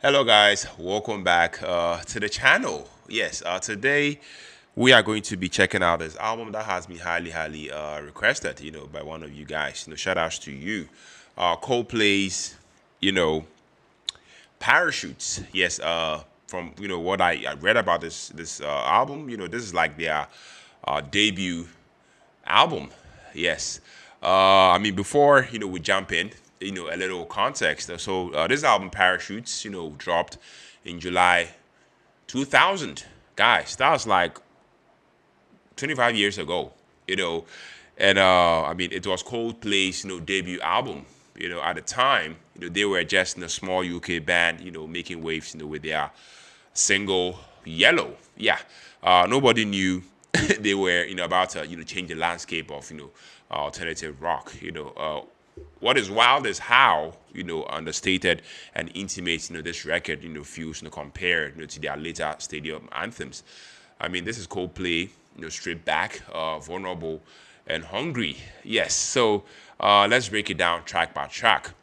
Hello, guys. Welcome back to the channel. Yes, today we are going to be checking out this album that has been highly requested, by one of you guys. Shout outs to you. Coldplay's, you know, Parachutes. Yes, from what I read about this album, this is like their debut album. Yes. I mean, before we jump in, a little context. So this album, Parachutes, dropped in July 2000. Guys, that was like 25 years ago. You know, and I mean, it was Coldplay's debut album. At the time, they were just in a small UK band, making waves, with their single Yellow. Yeah, nobody knew they were about to change the landscape of alternative rock. What is wild is how understated and intimate this record feels compared to their later stadium anthems. I mean, this is Coldplay, stripped back, vulnerable, and hungry. Yes, so let's break it down track by track.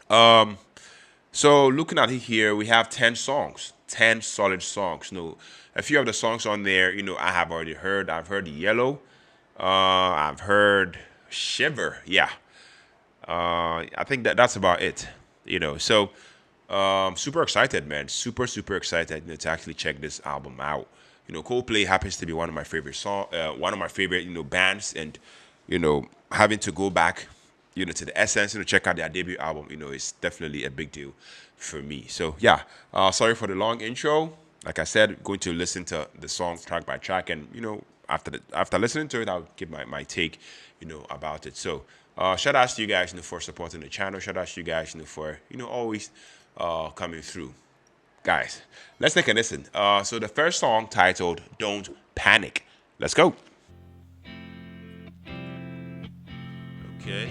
So looking at it here, we have 10 songs, 10 solid songs. A few of the songs on there, I have already heard. I've heard Yellow. I've heard Shiver. Yeah. I think that's about it. So super excited, man. Super excited to actually check this album out. Coldplay happens to be one of my favorite one of my favorite bands, and having to go back to the essence, check out their debut album, is definitely a big deal for me. So yeah, sorry for the long intro. Like I said, going to listen to the song track by track, and after listening to it, I'll give my take, about it. So shout out to you guys, for supporting the channel. Shout out to you guys, for always coming through. Guys, let's take a listen. So the first song titled "Don't Panic." Let's go. Okay.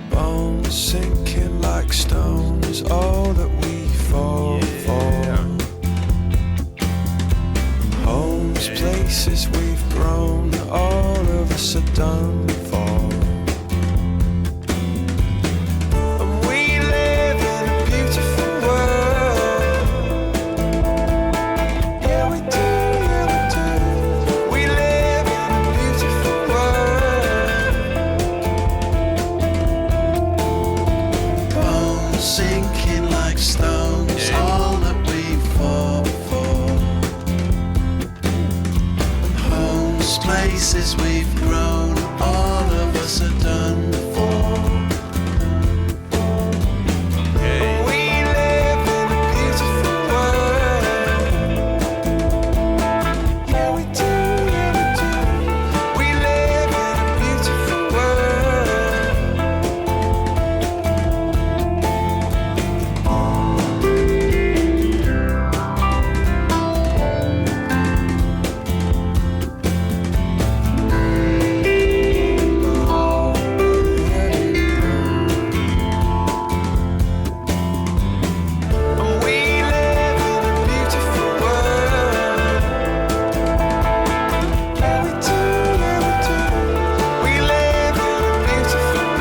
Bones sinking like stones, all that we fall for. Homes, places we've grown, all of us are done for. And we live in a beautiful world. Yeah, we do, yeah, we do. We live in a beautiful world. Bones sinking like stones, all that we fall for. Homes, places we've grown, all of us are done for. Okay. We live in a beautiful world. Yeah, we do, yeah, we do. We live in a beautiful world. We live in a beautiful world. Yeah, we do, yeah, we do. We live in a beautiful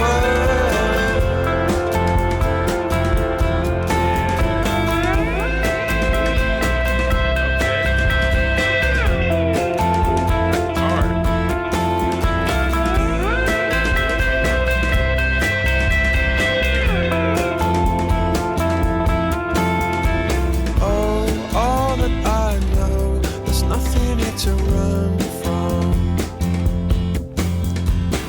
Oh, all that I know, there's nothing here to run from.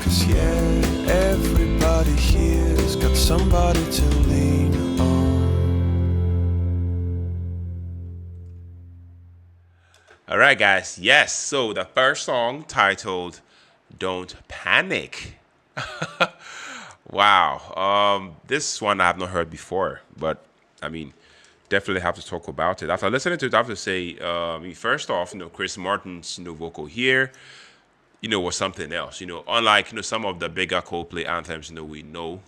'Cause yeah, everybody here's got somebody to lean on. All right, guys. Yes. So the first song titled "Don't Panic." Wow. This one I have not heard before, but I mean, definitely have to talk about it. After listening to it, I have to say, I mean, first off, Chris Martin's vocal here, was something else. Unlike some of the bigger Coldplay anthems, we know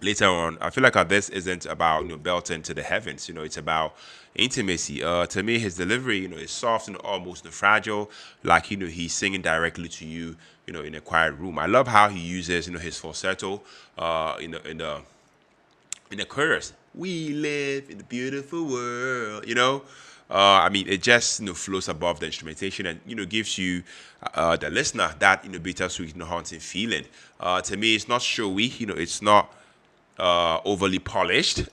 later on. I feel like this isn't about belting to the heavens. It's about intimacy. To me, his delivery, is soft and almost fragile, like he's singing directly to you, in a quiet room. I love how he uses his falsetto, in the chorus. We live in a beautiful world. I mean, it just flows above the instrumentation and gives you the listener that bittersweet haunting feeling. To me, it's not showy. It's not overly polished,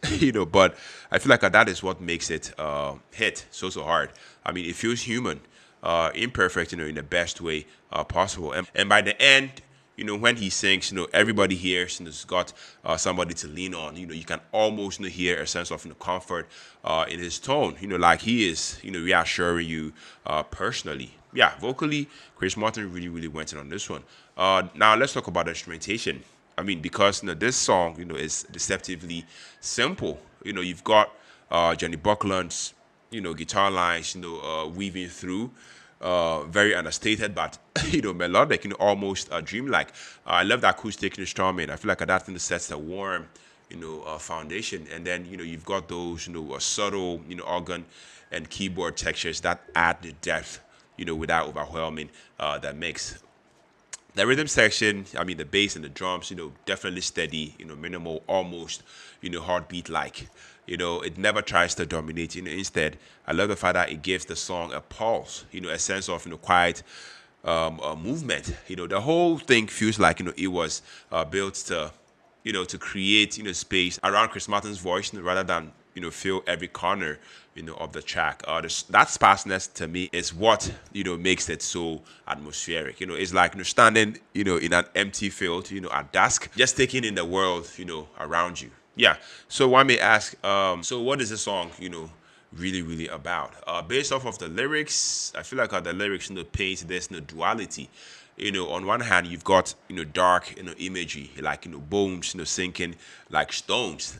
but I feel like that is what makes it hit so hard. I mean, it feels human, imperfect, in the best way possible. And by the end, when he sings, everybody hears and has got somebody to lean on. You can almost hear a sense of comfort in his tone. Like he is, reassuring you personally. Yeah, vocally, Chris Martin really went in on this one. Now let's talk about the instrumentation. I mean, because this song, is deceptively simple. You've got Johnny Buckland's, guitar lines, weaving through, very understated, but melodic, almost dreamlike. I love the acoustic strumming. I feel like that thing sets a warm, foundation, and then you've got those, subtle, organ and keyboard textures that add the depth, without overwhelming the mix. The rhythm section, I mean, the bass and the drums, definitely steady, minimal, almost, heartbeat like. It never tries to dominate. Instead, I love the fact that it gives the song a pulse, a sense of, quiet movement. The whole thing feels like, it was built to create, space around Chris Martin's voice rather than, fill every corner, of the track. That sparseness to me is what, makes it so atmospheric. It's like, standing, in an empty field, at dusk, just taking in the world, around you. Yeah. So one may ask, so what is the song, really about? Based off of the lyrics, I feel like the lyrics, paint this, duality. On one hand, you've got, dark, imagery, like, bones, sinking like stones,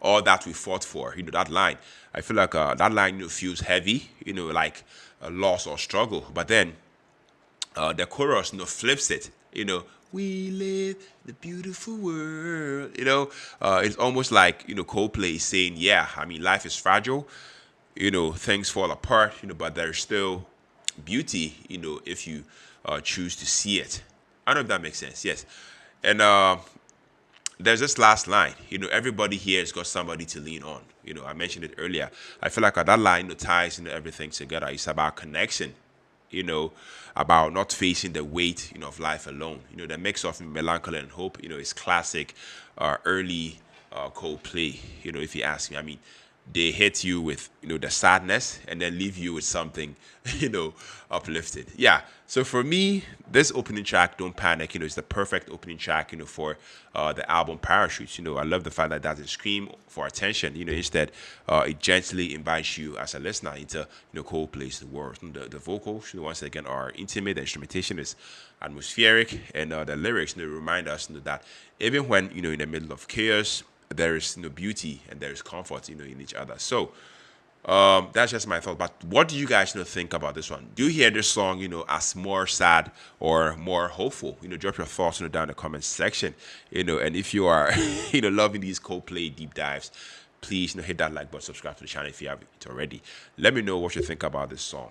all that we fought for, that line. I feel like that line, feels heavy, like a loss or struggle. But then the chorus, flips it, we live in a beautiful world, it's almost like, Coldplay is saying, yeah, I mean, life is fragile, things fall apart, but there's still beauty, if you choose to see it. I don't know if that makes sense. Yes. And there's this last line. Everybody here has got somebody to lean on. I mentioned it earlier. I feel like that line ties everything together. It's about connection. About not facing the weight, of life alone. The mix of melancholy and hope, is classic early Coldplay, if you ask me. I mean, they hit you with the sadness and then leave you with something uplifted. Yeah, so for me, this opening track, Don't Panic, is the perfect opening track for the album Parachutes. I love the fact that it doesn't scream for attention. Instead it gently invites you as a listener into Coldplay's world. The vocals, once again, are intimate. The instrumentation is atmospheric, and the lyrics remind us that even when in the middle of chaos, there is beauty and there is comfort in each other. So that's just my thought. But what do you guys think about this one? Do you hear this song as more sad or more hopeful? Drop your thoughts down in the comments section. And if you are loving these Coldplay deep dives, please hit that like button, subscribe to the channel if you haven't already. Let me know what you think about this song.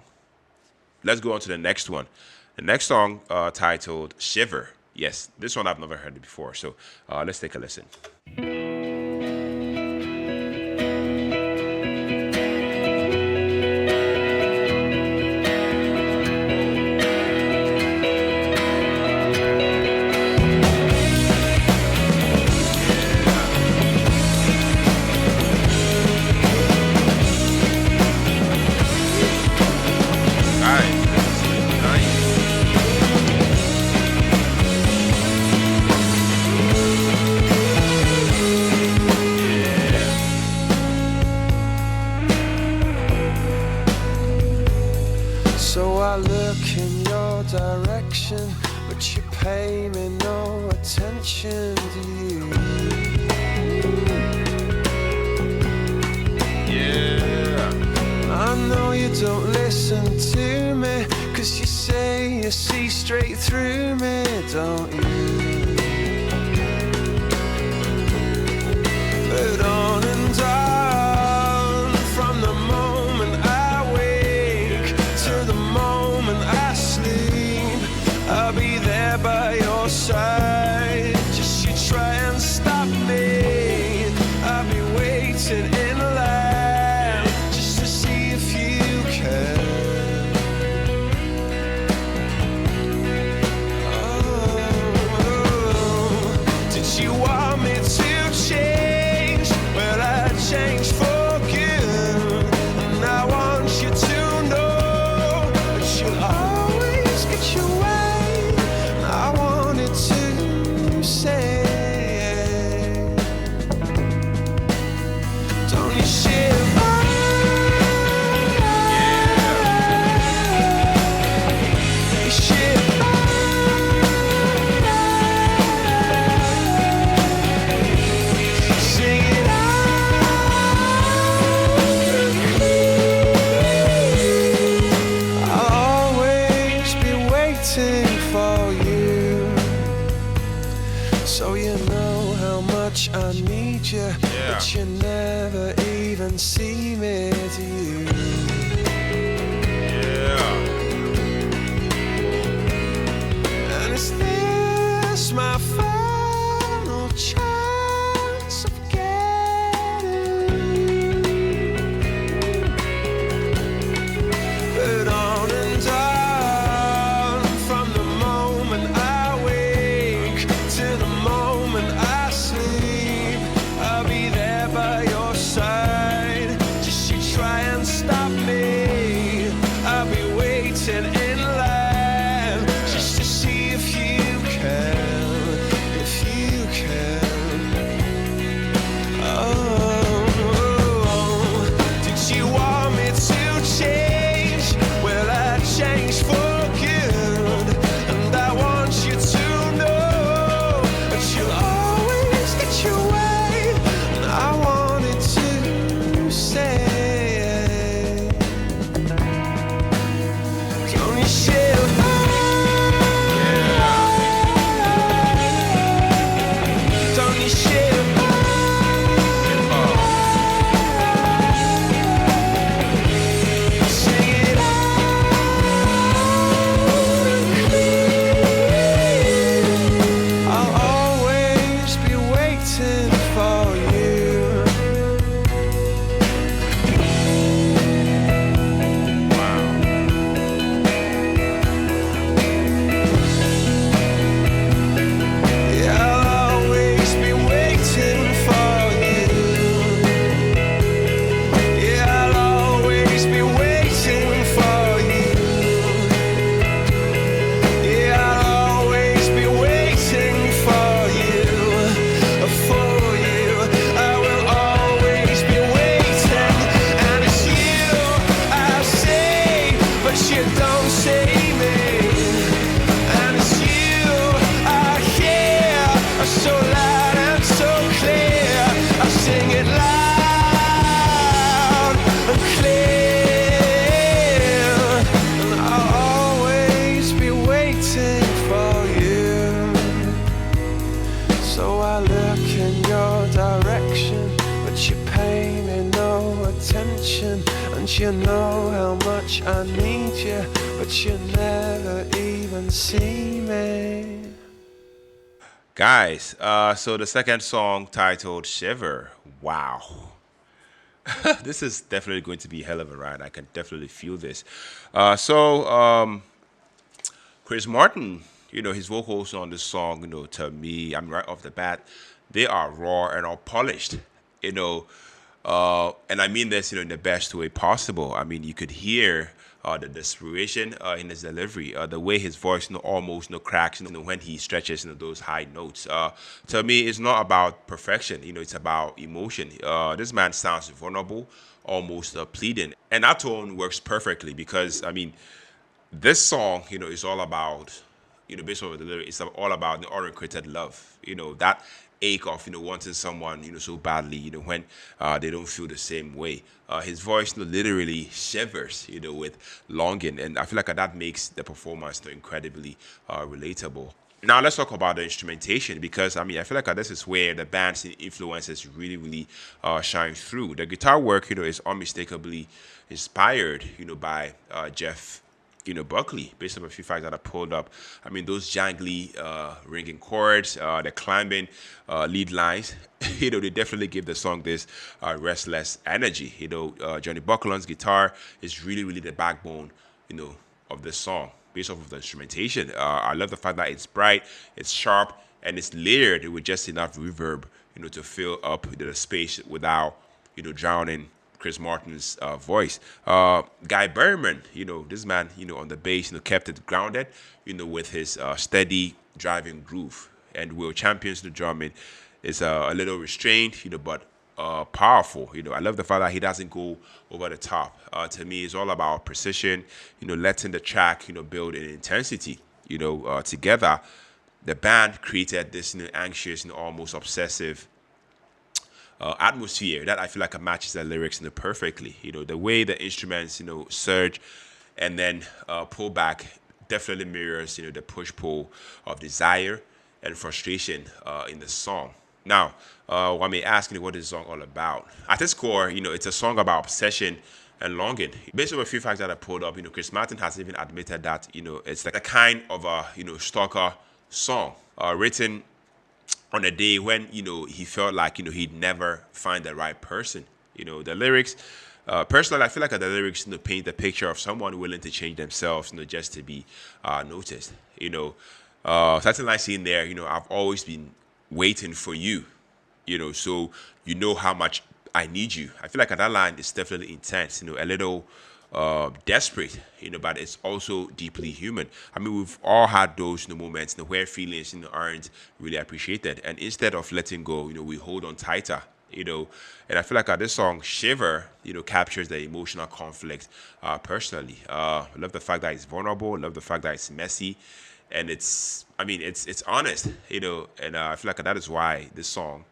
Let's go on to the next one. The next song, titled Shiver. Yes, this one I've never heard it before. So let's take a listen. So I look in your direction, but you pay me no attention, do you? Yeah. I know you don't listen to me, 'cause you say you see straight through me, don't you? you want me to change? Well, I change for good. And I want you to know that you'll always get your way. And I wanted to say, don't you shiver? You shiver. Sing it out. I'll always be waiting for you. So you know how much I need you, but you never even see me to you. Yeah. And is this my final chance of getting but on and on, from the moment I wake to the moment I sleep, I'll be there by your side. Just you try and stop me, I'll be waiting in line just to see if you can, if you can. Oh, did you want me to change? Well, I changed for good, and I want you to know that you'll always get your way. And I wanted to say, don't you shiver? Don't you shiver? Sing it out. I'll always be waiting for you. Yeah, I'll always be waiting for you. Yeah, I'll always be waiting for you. Yeah, I'll always be waiting for you. For you, I will always be waiting. And it's you I say, but you don't say me. And it's you I hear, so loud and so clear. I sing it loud and clear. And I'll always be waiting for you. So I look in your direction, but you pay me no attention. And you know how much I need you, but you never even see me. Guys, so the second song titled Shiver. Wow. This is definitely going to be a hell of a ride. I can definitely feel this. Chris Martin, his vocals on this song, to me, I'm right off the bat, they are raw and all polished, and I mean this, in the best way possible. I mean, you could hear the desperation in his delivery, the way his voice, almost cracks, when he stretches, those high notes. To me, it's not about perfection, it's about emotion. This man sounds vulnerable, almost pleading, and that tone works perfectly because, I mean, this song, is all about, based on the lyrics, it's all about the unrequited love. That ache of, wanting someone, so badly, when they don't feel the same way. His voice, literally shivers, with longing, and I feel like that makes the performance incredibly relatable. Now let's talk about the instrumentation because I mean I feel like this is where the band's influences really shine through. The guitar work, is unmistakably inspired, by Jeff, Buckley, based on a few facts that I pulled up. I mean, those jangly ringing chords, the climbing lead lines, they definitely give the song this restless energy. Johnny Buckland's guitar is really the backbone, of this song based off of the instrumentation. I love the fact that it's bright, it's sharp, and it's layered with just enough reverb, to fill up the space without, drowning Chris Martin's voice. Guy Berman, this man, on the bass, kept it grounded, with his steady driving groove. And Will Champion's the drumming is a little restrained, but powerful. I love the fact that he doesn't go over the top. To me, it's all about precision. Letting the track, build in intensity. Together, the band created this anxious and almost obsessive atmosphere that I feel like it matches the lyrics perfectly. The way the instruments surge and then pull back definitely mirrors the push pull of desire and frustration in the song. Now, one may ask me what is the song all about. At its core, it's a song about obsession and longing. Based on a few facts that I pulled up, Chris Martin has even admitted that it's like a kind of a stalker song written on a day when he felt like he'd never find the right person. The lyrics. Personally, I feel like the lyrics paint the picture of someone willing to change themselves, just to be noticed. Something like saying there, I've always been waiting for you, so how much I need you. I feel like that line is definitely intense, a little desperate, but it's also deeply human. I mean, we've all had those moments where feelings aren't really appreciated, and instead of letting go, we hold on tighter. And I feel like this song Shiver, captures the emotional conflict personally. I love the fact that it's vulnerable. I love the fact that it's messy, and it's honest. And I feel like that is why this song.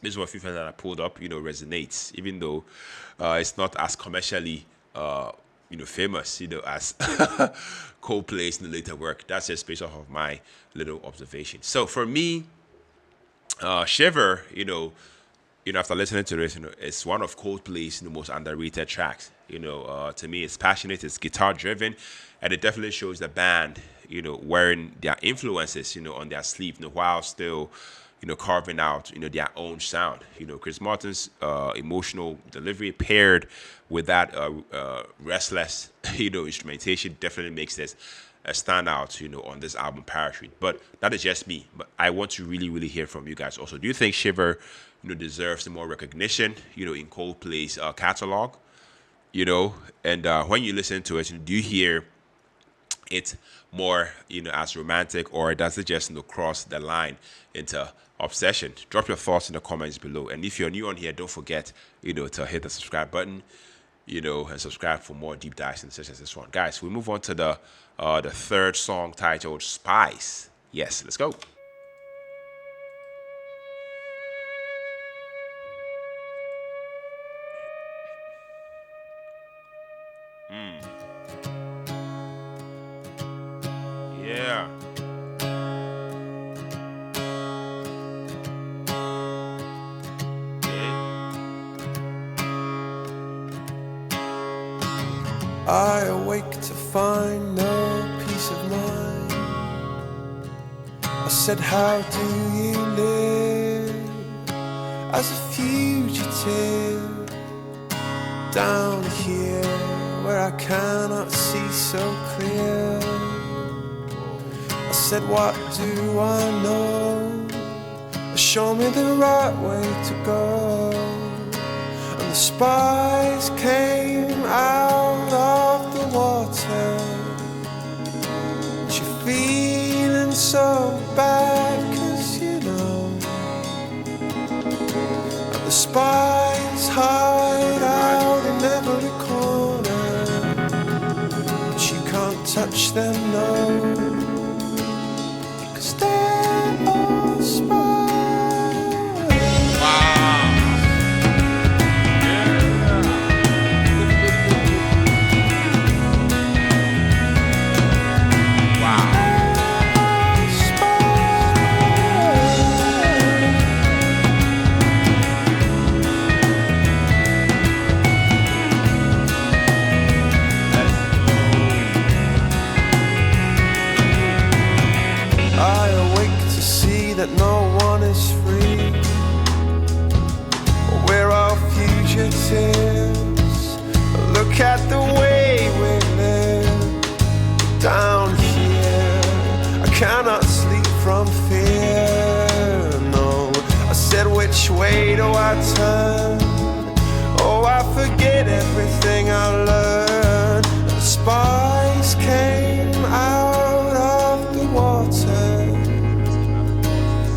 This is what few that I pulled up, resonates, even though it's not as commercially, famous, as Coldplay's later work. That's just based off of my little observation. So for me, Shiver, after listening to this, it's one of Coldplay's most underrated tracks. To me, it's passionate, it's guitar driven, and it definitely shows the band, wearing their influences, on their sleeve, while still, carving out, their own sound. Chris Martin's emotional delivery paired with that restless, instrumentation definitely makes this a standout, on this album, Parachute. But that is just me. But I want to really, really hear from you guys also. Do you think Shiver, deserves more recognition, in Coldplay's catalog? And when you listen to it, do you hear it more, as romantic, or does it just, cross the line into obsession? Drop your thoughts in the comments below. And if you're new on here, don't forget, to hit the subscribe button, and subscribe for more deep dives such as this one. Guys, we move on to the third song titled Spies. Yes, let's go. Yeah. I awake to find no peace of mind. I said, how do you live as a fugitive down here where I cannot see so clear? I said, what do I know? Show me the right way to go. And the spies came out of the water. And you're feeling so bad, 'cause and the spies hide out in every corner, but you can't touch them, no. which way do I turn? Oh, I forget everything I learned. The spies came out of the water,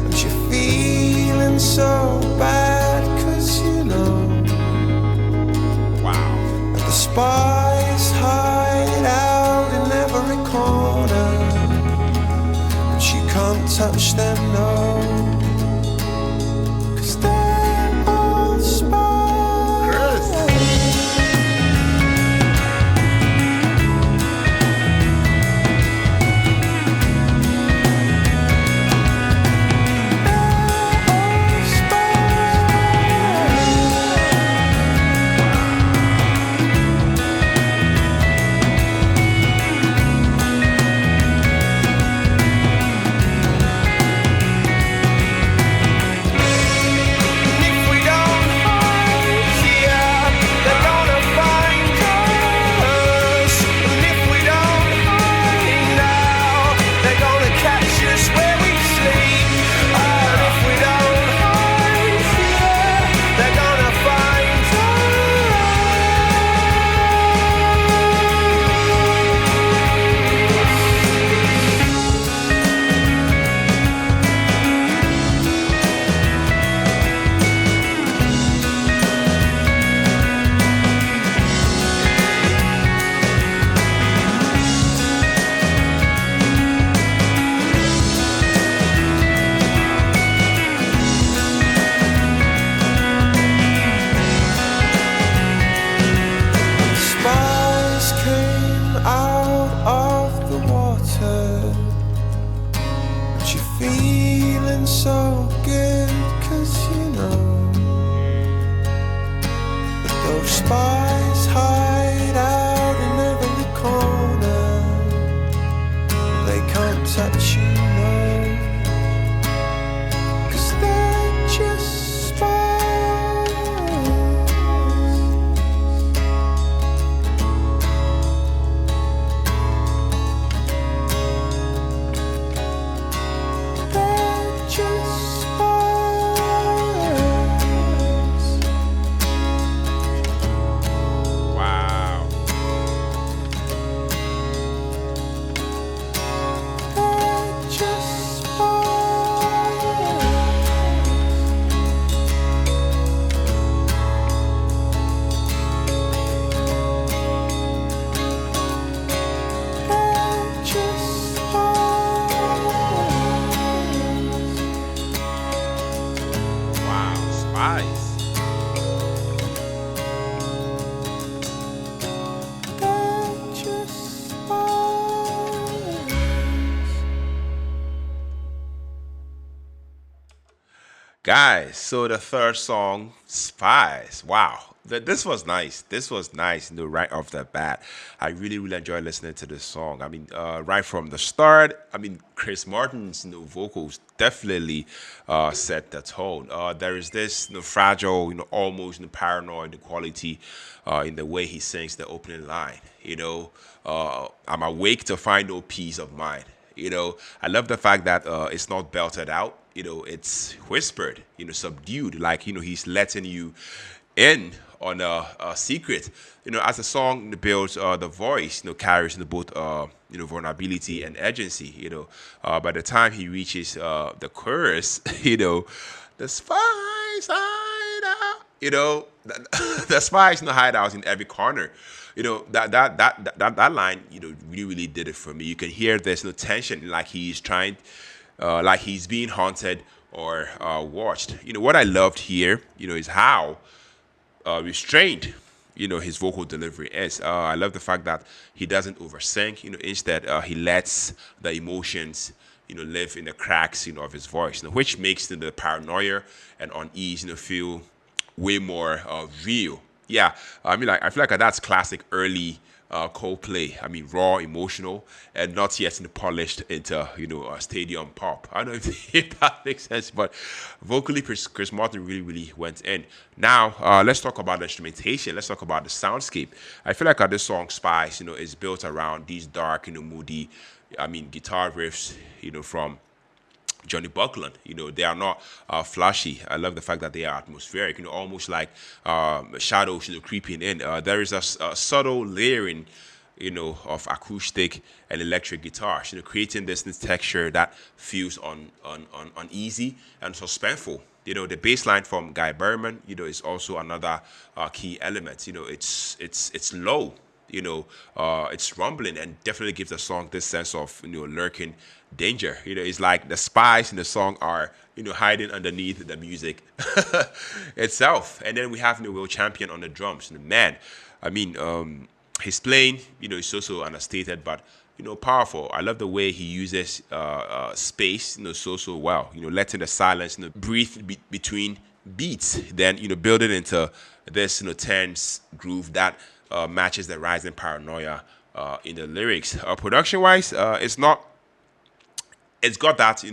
and you're feeling so bad, 'cause you know Wow. that the spies hide out in every corner, but you can't touch them, no. So good, 'cause you know that those spies hide out in every corner. They can't touch you, no, 'cause they're just spies. Guys, so the third song, Spies. Wow. This was nice. This was nice, right off the bat. I really, really enjoyed listening to this song. I mean, right from the start, I mean, Chris Martin's vocals definitely set the tone. There is this fragile, almost paranoid quality in the way he sings the opening line. I'm awake to find no peace of mind. I love the fact that it's not belted out. It's whispered, subdued, like he's letting you in on a secret. As the song builds, the voice carries both vulnerability and urgency. By the time he reaches the chorus, the spies hide out. The spies hideouts in every corner. That line really, really did it for me. You can hear there's no tension, like he's trying, like he's being haunted or watched. What I loved here is how restrained his vocal delivery is. I love the fact that he doesn't oversing. Instead he lets the emotions live in the cracks of his voice, which makes the paranoia and unease feel way more real. Yeah, I mean, like, I feel like that's classic early Coldplay. I mean, raw, emotional, and not yet polished into a stadium pop. I don't know if that makes sense, but vocally, Chris Martin really, really went in. Now, let's talk about the instrumentation. Let's talk about the soundscape. I feel like this song Spies, is built around these dark, moody, I mean, guitar riffs, from Johnny Buckland. They are not flashy. I love the fact that they are atmospheric. Almost like shadows, creeping in. There is a subtle layering, of acoustic and electric guitars, creating this texture that feels uneasy and suspenseful. The bass line from Guy Berman, is also another key element. It's low, it's rumbling and definitely gives the song this sense of lurking danger. It's like the spies in the song are hiding underneath the music itself. And then we have Will Champion on the drums. Man, I mean, his playing is also understated, but powerful. I love the way he uses space so well. Letting the silence breathe between beats, then build it into this tense groove that matches the rising paranoia in the lyrics. Production wise, it's got that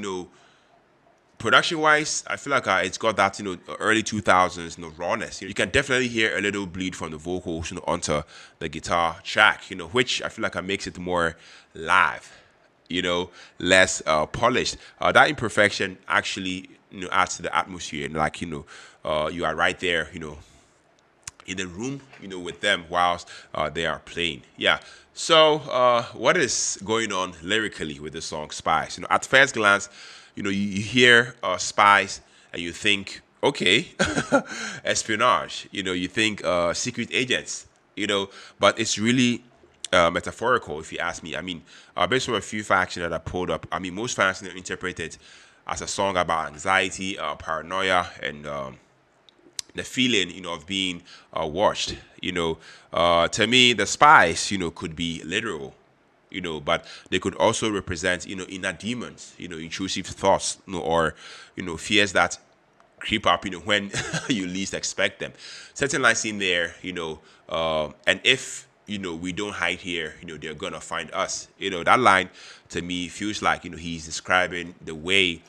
production wise, I feel like it's got that early 2000s rawness. You can definitely hear a little bleed from the vocals onto the guitar track, which I feel like makes it more live, less polished. That imperfection actually adds to the atmosphere, and like you are right there, in the room, with them whilst they are playing. Yeah. So what is going on lyrically with the song Spies? At first glance, you hear Spies and you think, okay, espionage. You think secret agents. But it's really metaphorical, if you ask me. I mean, based on a few facts that I pulled up, I mean, most fans interpret it as a song about anxiety, paranoia, and the feeling, of being watched. To me, the spies, could be literal, but they could also represent, inner demons, intrusive thoughts, or, fears that creep up, when you least expect them. Certain lines in there, and if, we don't hide here, they're gonna find us. That line to me feels like, he's describing the way,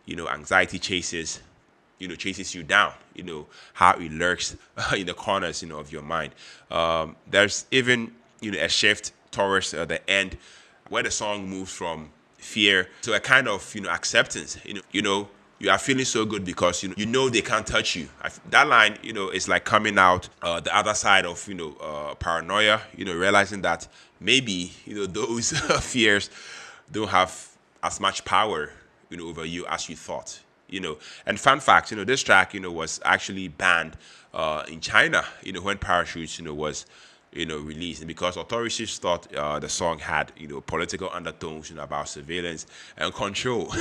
anxiety chases you down, how it lurks in the corners, of your mind. There's even, a shift towards the end where the song moves from fear to a kind of, acceptance. You are feeling so good because, they can't touch you. That line, is like coming out the other side of, paranoia, realizing that maybe, those fears don't have as much power, over you as you thought. And fun fact, this track, was actually banned in China, when Parachutes, was, released, and because authorities thought the song had, political undertones, about surveillance and control.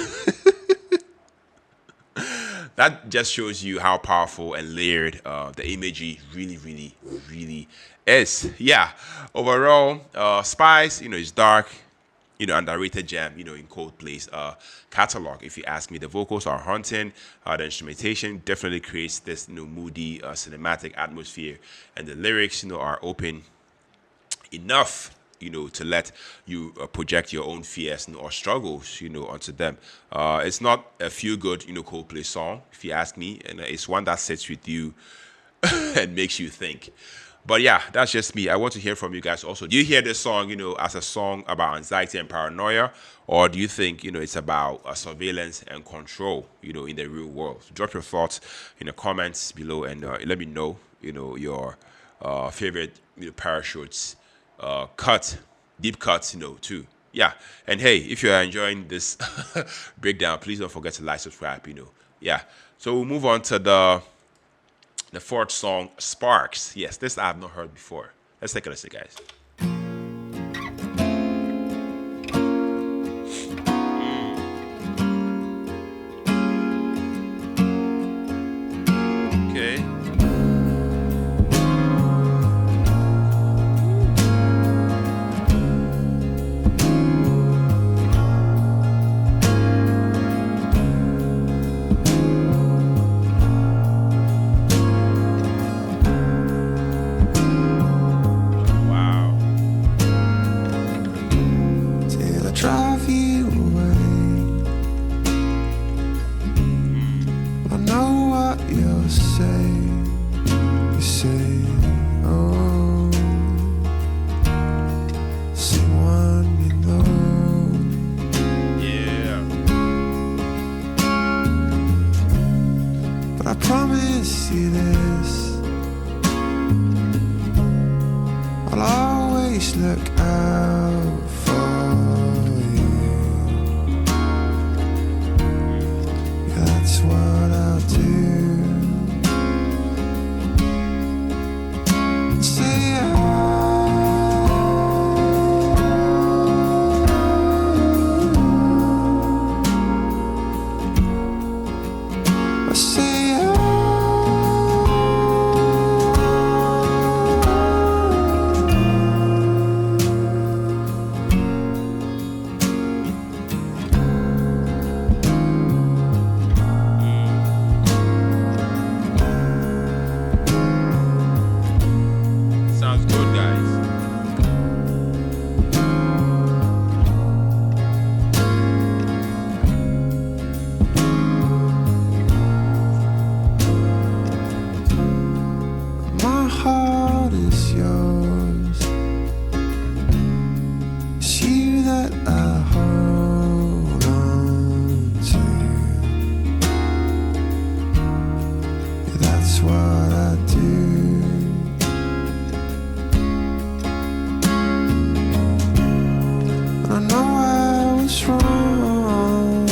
That just shows you how powerful and layered the imagery really is. Yeah. Overall, Spies, is dark, underrated gem, in Coldplay's catalog. If you ask me, the vocals are haunting. The instrumentation definitely creates this, moody, cinematic atmosphere, and the lyrics, are open enough, to let you project your own fears or struggles, onto them. It's not a feel-good, Coldplay song, if you ask me, and it's one that sits with you and makes you think. But yeah, that's just me. I want to hear from you guys also. Do you hear this song, as a song about anxiety and paranoia? Or do you think, it's about surveillance and control, in the real world? Drop your thoughts in the comments below and let me know, your favorite Parachutes deep cuts, too. Yeah. And hey, if you are enjoying this breakdown, please don't forget to like, subscribe, Yeah. So we'll move on to the fourth song, Sparks. Yes, this I have not heard before. Let's take a listen, guys. Okay. Till I drive you away. I know what you'll say. You say, oh, someone you know. Yeah. I promise you this, I'll always look out for you. Yeah, that's what I'll do. Say I say Sounds good, guys. my heart is yours. It's you that I hold on to. Yeah, that's what I do. I know I was wrong,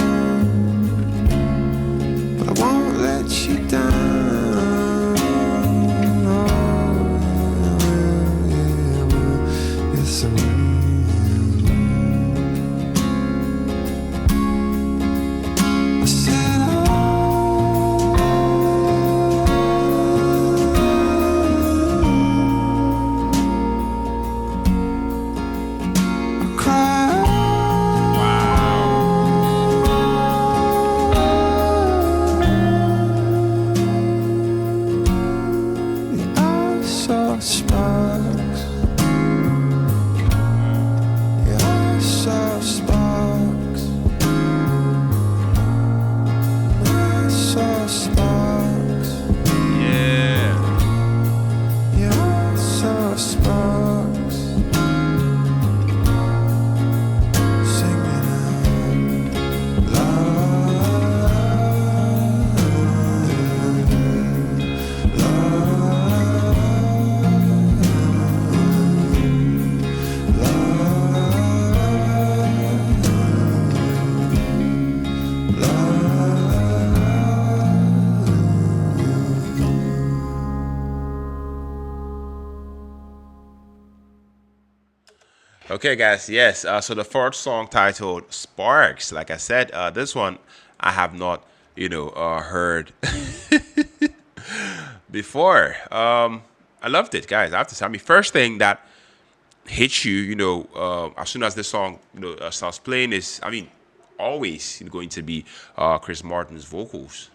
but I won't let you down. Oh, yeah, I will. Yes, I will. I said, I cried. I saw sparks. Yeah, I saw sparks. I saw sparks. Yeah. Yeah, I saw sparks. Singing out Okay, guys. Yes. So the fourth song titled "Sparks." Like I said, this one I have not, heard before. I loved it, guys. I have to say. I mean, first thing that hits you, as soon as the song, starts playing is, I mean, always going to be Chris Martin's vocals.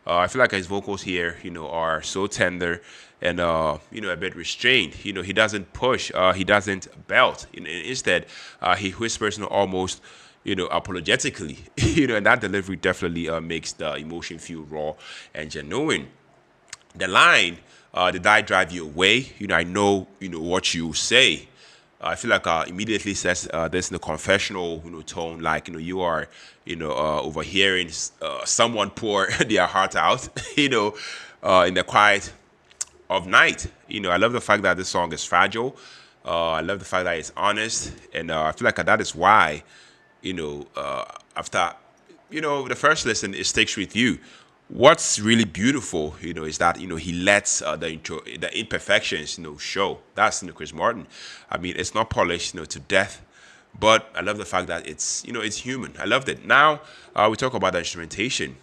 I feel like his vocals here, are so tender and a bit restrained. He doesn't push, he doesn't belt. Instead, he whispers, almost, apologetically. And that delivery definitely makes the emotion feel raw and genuine. The line, did I drive you away? I know, what you say. I feel like immediately says this in a confessional, tone, like you are, overhearing someone pour their heart out, in the quiet of night. I love the fact that this song is fragile. I love the fact that it's honest, and I feel like that is why, after, the first listen, it sticks with you. What's really beautiful, is that he lets the imperfections, show. That's Chris Martin. I mean, it's not polished, to death, but I love the fact that it's human. I loved it. Now we talk about the instrumentation.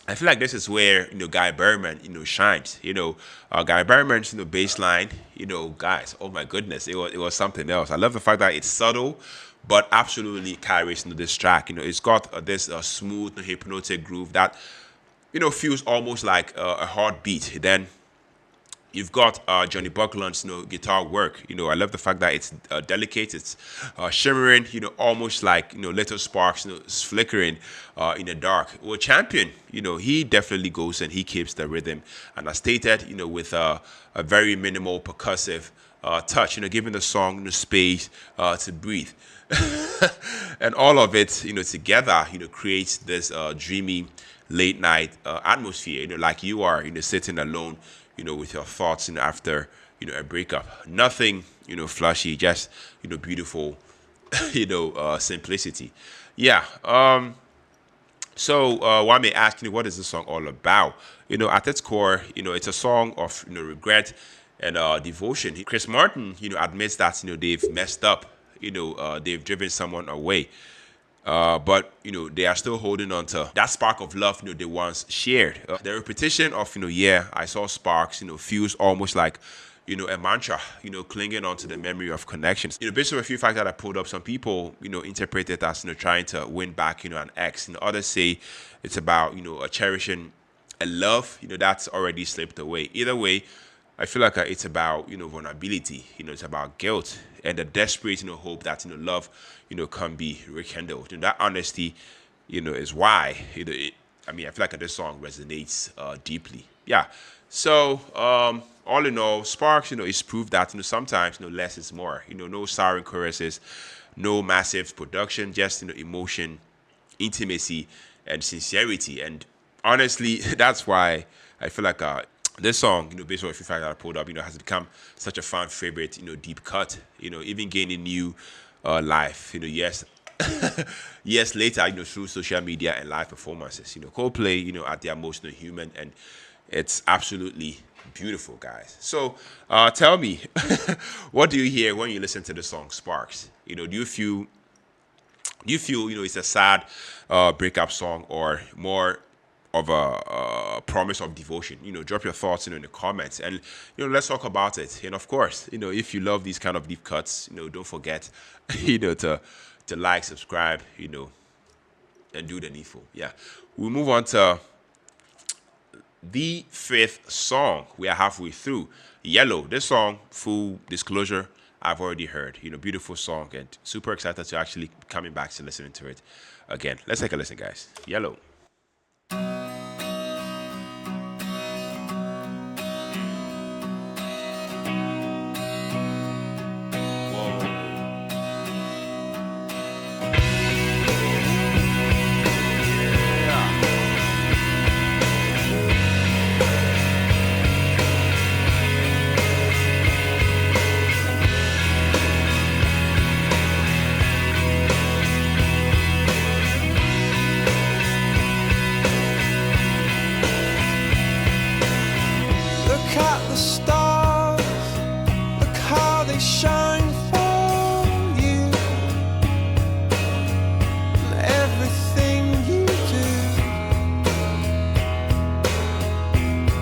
I feel like this is where Guy Berman shines. Guy Berman's bass line. Guys, oh my goodness, it was something else. I love the fact that it's subtle, but absolutely carries this track. It's got this smooth, hypnotic groove that feels almost like a heartbeat. Then you've got Johnny Buckland's guitar work. I love the fact that it's delicate, it's shimmering, almost like little sparks flickering in the dark. Well, Champion, he definitely goes and he keeps the rhythm, and as stated, with a very minimal percussive touch, giving the song space to breathe. And all of it, together, creates this dreamy late night atmosphere, like you are, sitting alone, with your thoughts, after, a breakup. Nothing, flashy, just, beautiful, simplicity. Yeah. So one may ask, what is this song all about? At its core, it's a song of, regret and devotion. Chris Martin, admits that, they've messed up, they've driven someone away. But they are still holding on to that spark of love they once shared. The repetition of yeah, I saw sparks feels almost like a mantra, clinging on to the memory of connections. Based on a few facts that I pulled up, some people interpret it as trying to win back an ex. Others say it's about a cherishing a love that's already slipped away. Either way, I feel like it's about vulnerability. It's about guilt and the desperate hope that love can be rekindled. That honesty is why I mean, I feel like this song resonates deeply. Yeah. So all in all, Sparks is proof that sometimes less is more. No siren choruses, no massive production, just emotion, intimacy, and sincerity. And honestly, that's why I feel like this song, based on a few facts that I pulled up, has become such a fan favorite, deep cut, even gaining new life, yes, years later, through social media and live performances. Coldplay, at their most human, and it's absolutely beautiful, guys. So tell me, what do you hear when you listen to the song Sparks? Do you feel it's a sad breakup song, or more of a promise of devotion? Drop your thoughts in the comments, and let's talk about it. And of course, if you love these kind of deep cuts, don't forget to like, subscribe, and do the needful. Yeah, we'll move on to the fifth song. We are halfway through. Yellow. This song, full disclosure, I've already heard. Beautiful song, and super excited to actually coming back to listening to it again. Let's take a listen, guys. Yellow. Look at the stars, look how they shine for you, and everything you do.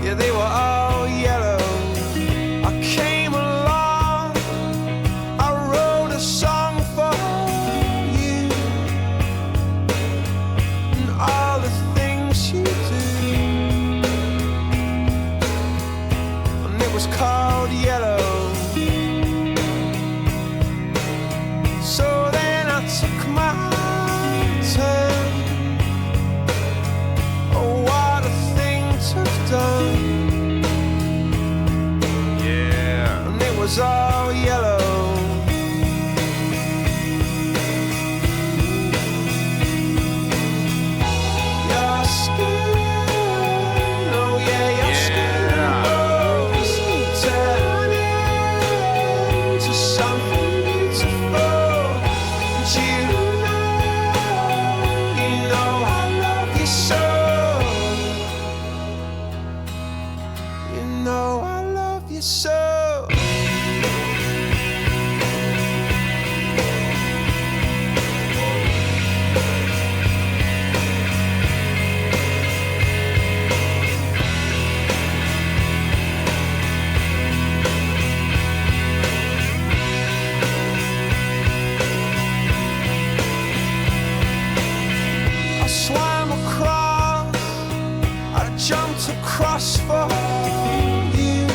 Yeah, they were all yellow. I came along, I wrote a song for you, and all the things you do. Was called yellow. So then I took my turn. Oh, what a thing to have done. Yeah. And it was all yellow. Your skin, oh yeah, your skin. Something beautiful, and you know I love you so. You know I love you so. Swam across, I jumped across for you.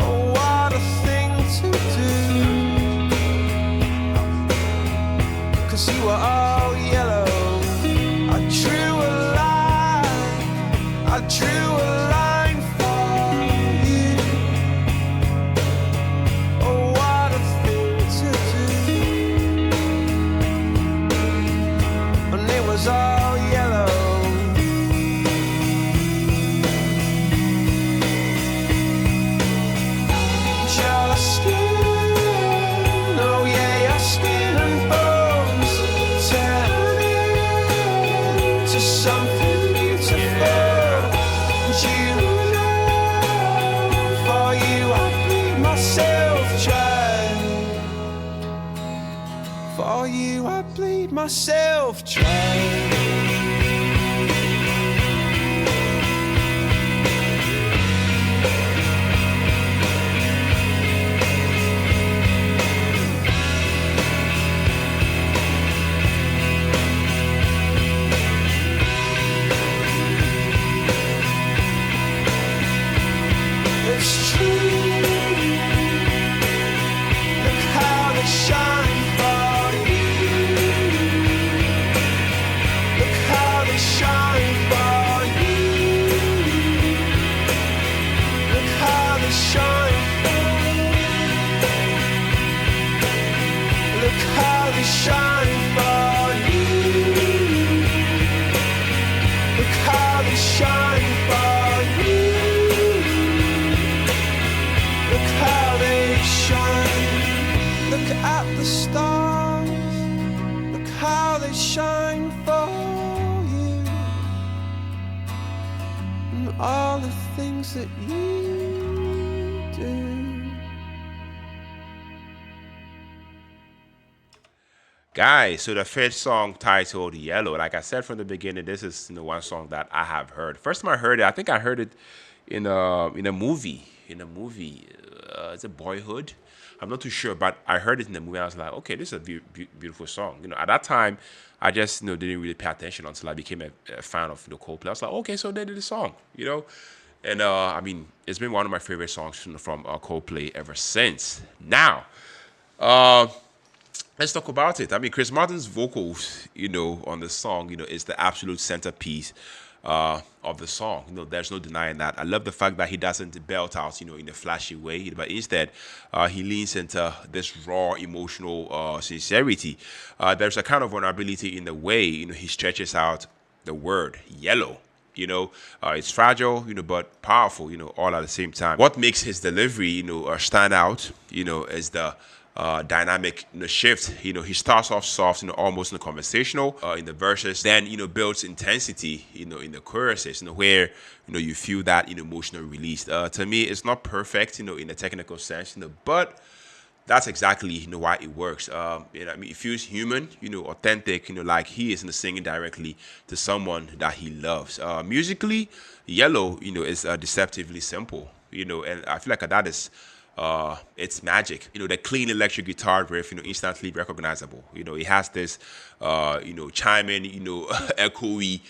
Oh, what a thing to do. 'Cause you were all yellow. I drew a line, I drew a line for you. Oh, what a thing to do. And it was all yellow. myself trying. It's true. Look how they shine for you. Look how they shine for you. Look how they shine. Look how they shine for you. Look how they shine for you. Look how they shine. Look at the stars. Look how they shine for you. And all the things that you do. Guys, so the first song titled Yellow, like I said from the beginning, this is one song that I have heard. First time I heard it, I think I heard it in a movie. It's a Boyhood. I'm not too sure, but I heard it in the movie. I was like, okay, this is a beautiful song. At that time, I just didn't really pay attention until I became a fan of Coldplay. I was like, okay, so they did the song. And I mean, it's been one of my favorite songs from Coldplay ever since. Now, let's talk about it. I mean, Chris Martin's vocals, on the song, is the absolute centerpiece of the song. There's no denying that. I love the fact that he doesn't belt out, in a flashy way, but instead he leans into this raw emotional sincerity. There's a kind of vulnerability in the way, he stretches out the word yellow. It's fragile, but powerful, all at the same time. What makes his delivery, stand out, is the dynamic shift. He starts off soft, almost conversational in the verses, then builds intensity, in the choruses, where you feel that emotional release. To me, it's not perfect, in a technical sense, but that's exactly why it works. I mean, it feels human, authentic, like he is singing directly to someone that he loves. Musically, Yellow, is deceptively simple, and I feel like that is it's magic. The clean electric guitar riff, instantly recognizable. It has this, chiming, echoey,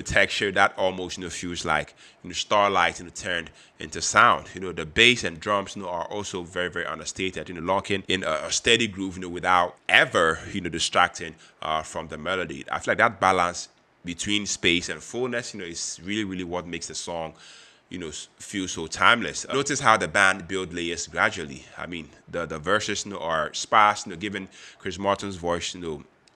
texture that almost, feels like, starlight, turned into sound. The bass and drums, are also very, very understated, locking in a steady groove, without ever, distracting from the melody. I feel like that balance between space and fullness, is really, really what makes the song feel so timeless. Notice how the band build layers gradually. I mean, the verses are sparse, giving Chris Martin's voice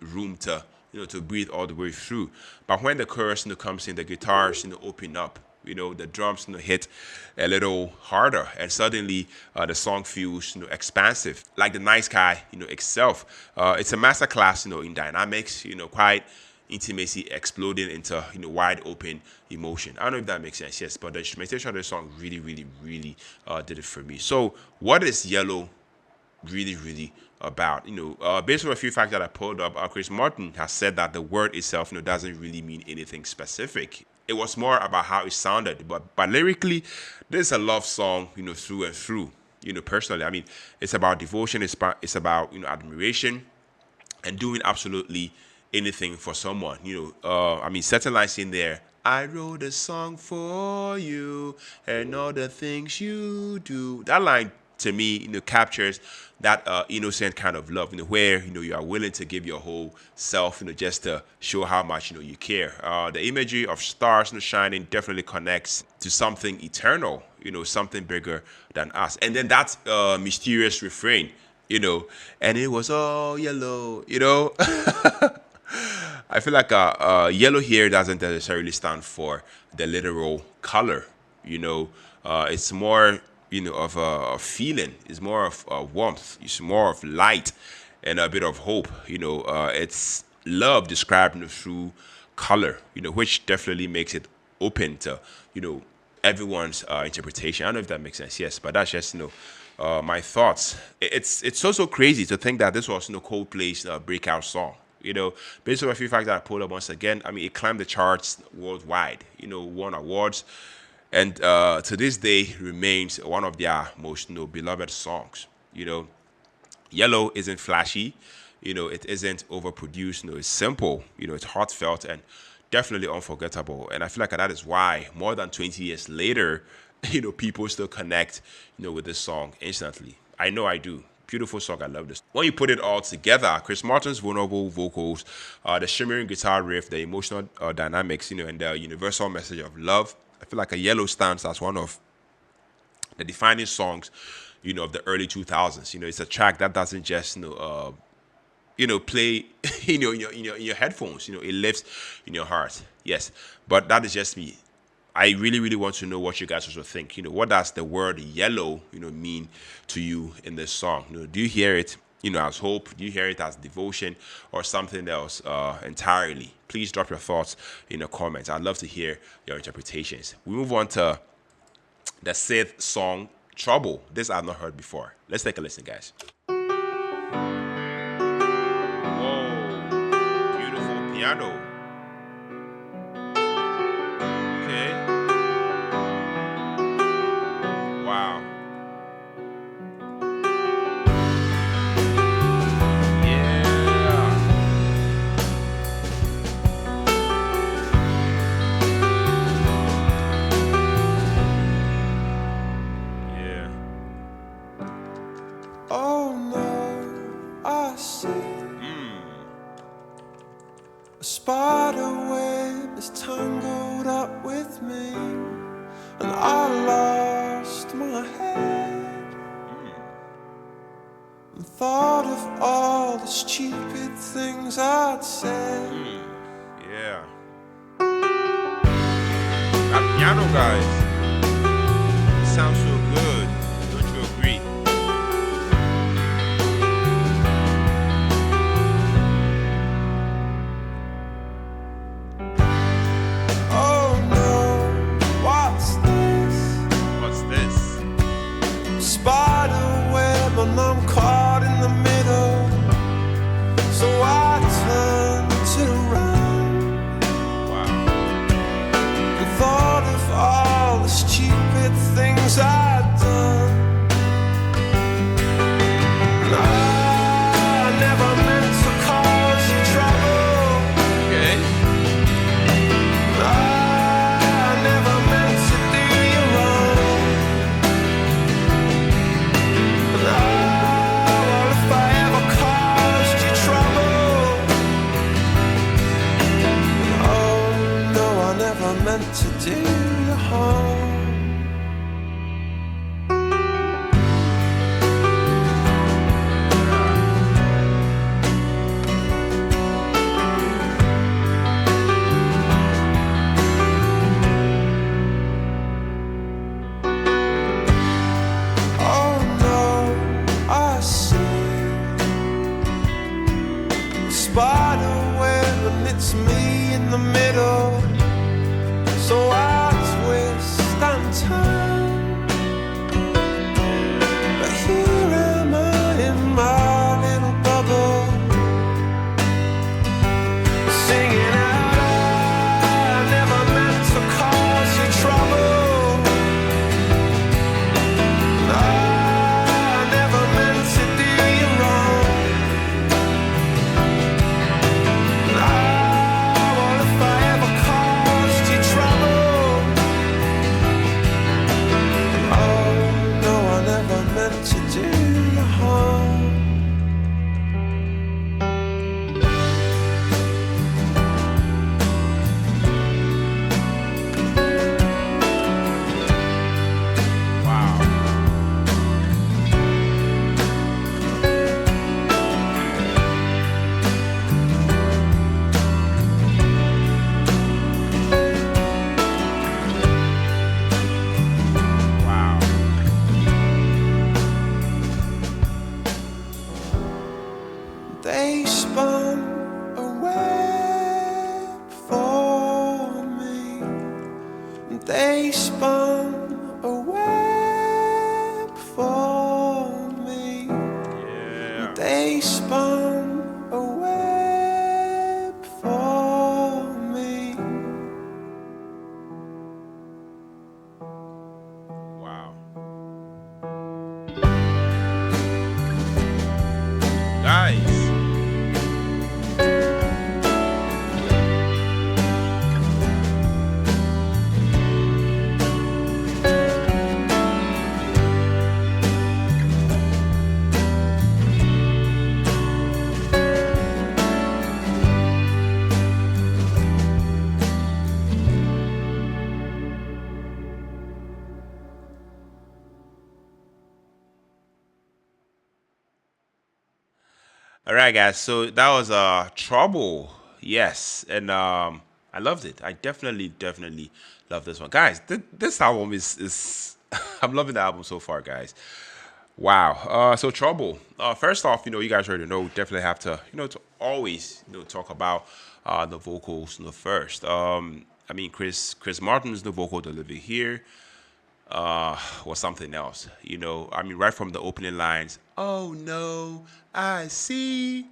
room to to breathe all the way through. But when the chorus comes in, the guitars open up. The drums hit a little harder, and suddenly the song feels expansive, like the night sky itself. It's a masterclass in dynamics. Quite intimacy exploding into wide open emotion. I don't know if that makes sense. Yes, but the instrumentation of the song really, really, really did it for me. So, what is Yellow really, really about? Based on a few facts that I pulled up, Chris Martin has said that the word itself doesn't really mean anything specific. It was more about how it sounded, but lyrically, this is a love song through and through. Personally, I mean, it's about devotion. It's about admiration and doing absolutely anything for someone. I mean, certain lines in there. I wrote a song for you and all the things you do. That line to me, captures that innocent kind of love, where you are willing to give your whole self, just to show how much you care. The imagery of stars shining definitely connects to something eternal, something bigger than us. And then that mysterious refrain, and it was all yellow, I feel like yellow here doesn't necessarily stand for the literal color. It's more of a feeling. It's more of warmth. It's more of light and a bit of hope. It's love described through color. Which definitely makes it open to everyone's interpretation. I don't know if that makes sense. Yes, but that's just my thoughts. It's so crazy to think that this was Coldplay's breakout song. Based on a few facts that I pulled up once again, I mean, it climbed the charts worldwide. Won awards, and to this day remains one of their most beloved songs. Yellow isn't flashy, it isn't overproduced. It's simple. It's heartfelt and definitely unforgettable. And I feel like that is why more than 20 years later, people still connect, with this song instantly. I know I do. Beautiful song. I love this. When you put it all together, Chris Martin's vulnerable vocals, the shimmering guitar riff, the emotional dynamics, and the universal message of love, I feel like a Yellow stands as one of the defining songs, of the early 2000s. It's a track that doesn't just, play, in your headphones. It lives in your heart. Yes, but that is just me. I really, really want to know what you guys also think. What does the word yellow, mean to you in this song? Do you hear it, as hope? Do you hear it as devotion or something else entirely? Please drop your thoughts in the comments. I'd love to hear your interpretations. We move on to the Sith song, Trouble. This I've not heard before. Let's take a listen, guys. Whoa, beautiful piano. Okay. Wow. Yeah. Yeah. Oh no, I see a spider web is tangled up with me, and I lost my head and thought of all the stupid things I'd said. Yeah. That piano, guys, sounds so good. Don't you agree? Oh no, what's this? What's this? Spider web, and I'm caught in the middle. So I turned to run Wow. and thought of all the stupid things I'd done. And I never meant to cause you trouble. Okay. And I never meant to do you wrong. And well, if I ever caused you trouble, oh no, I never meant to do you harm. Oh no, I see a spider web, and it's me in the middle. So I twist and turn, but here am I in my little bubble, singing out, I never meant to cause you trouble. I never meant to do you wrong. Well, if I ever caused you trouble, oh no, I never meant to do you harm. Wow. Wow. They spun a web for me. They spun a web for me. Yeah. They spun a web All right, guys. So that was Trouble. Yes, and I loved it. I definitely love this one, guys. This album is I'm loving the album so far, guys. Wow. So Trouble. First off, you guys already know. We definitely have to, to always, talk about the vocals, first. I mean, Chris Martin's the vocal delivery here was something else. I mean, right from the opening lines. Oh no, I see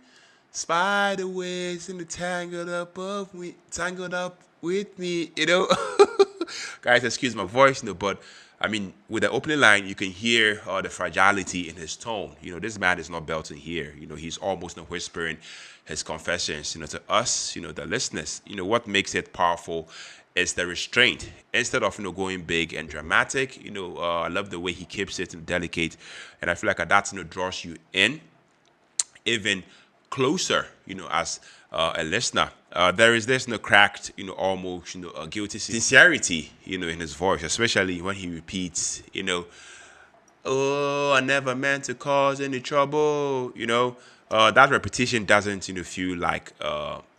spider webs in the tangled up with me. Guys, excuse my voice, but I mean, with the opening line, you can hear the fragility in his tone. This man is not belting here. He's almost whispering his confessions, to us, the listeners. What makes it powerful is the restraint. Instead of going big and dramatic, I love the way he keeps it delicate, and I feel like that draws you in even closer, as a listener. There is this cracked, almost, guilty sincerity, in his voice, especially when he repeats, oh, I never meant to cause any trouble. That repetition doesn't, feel like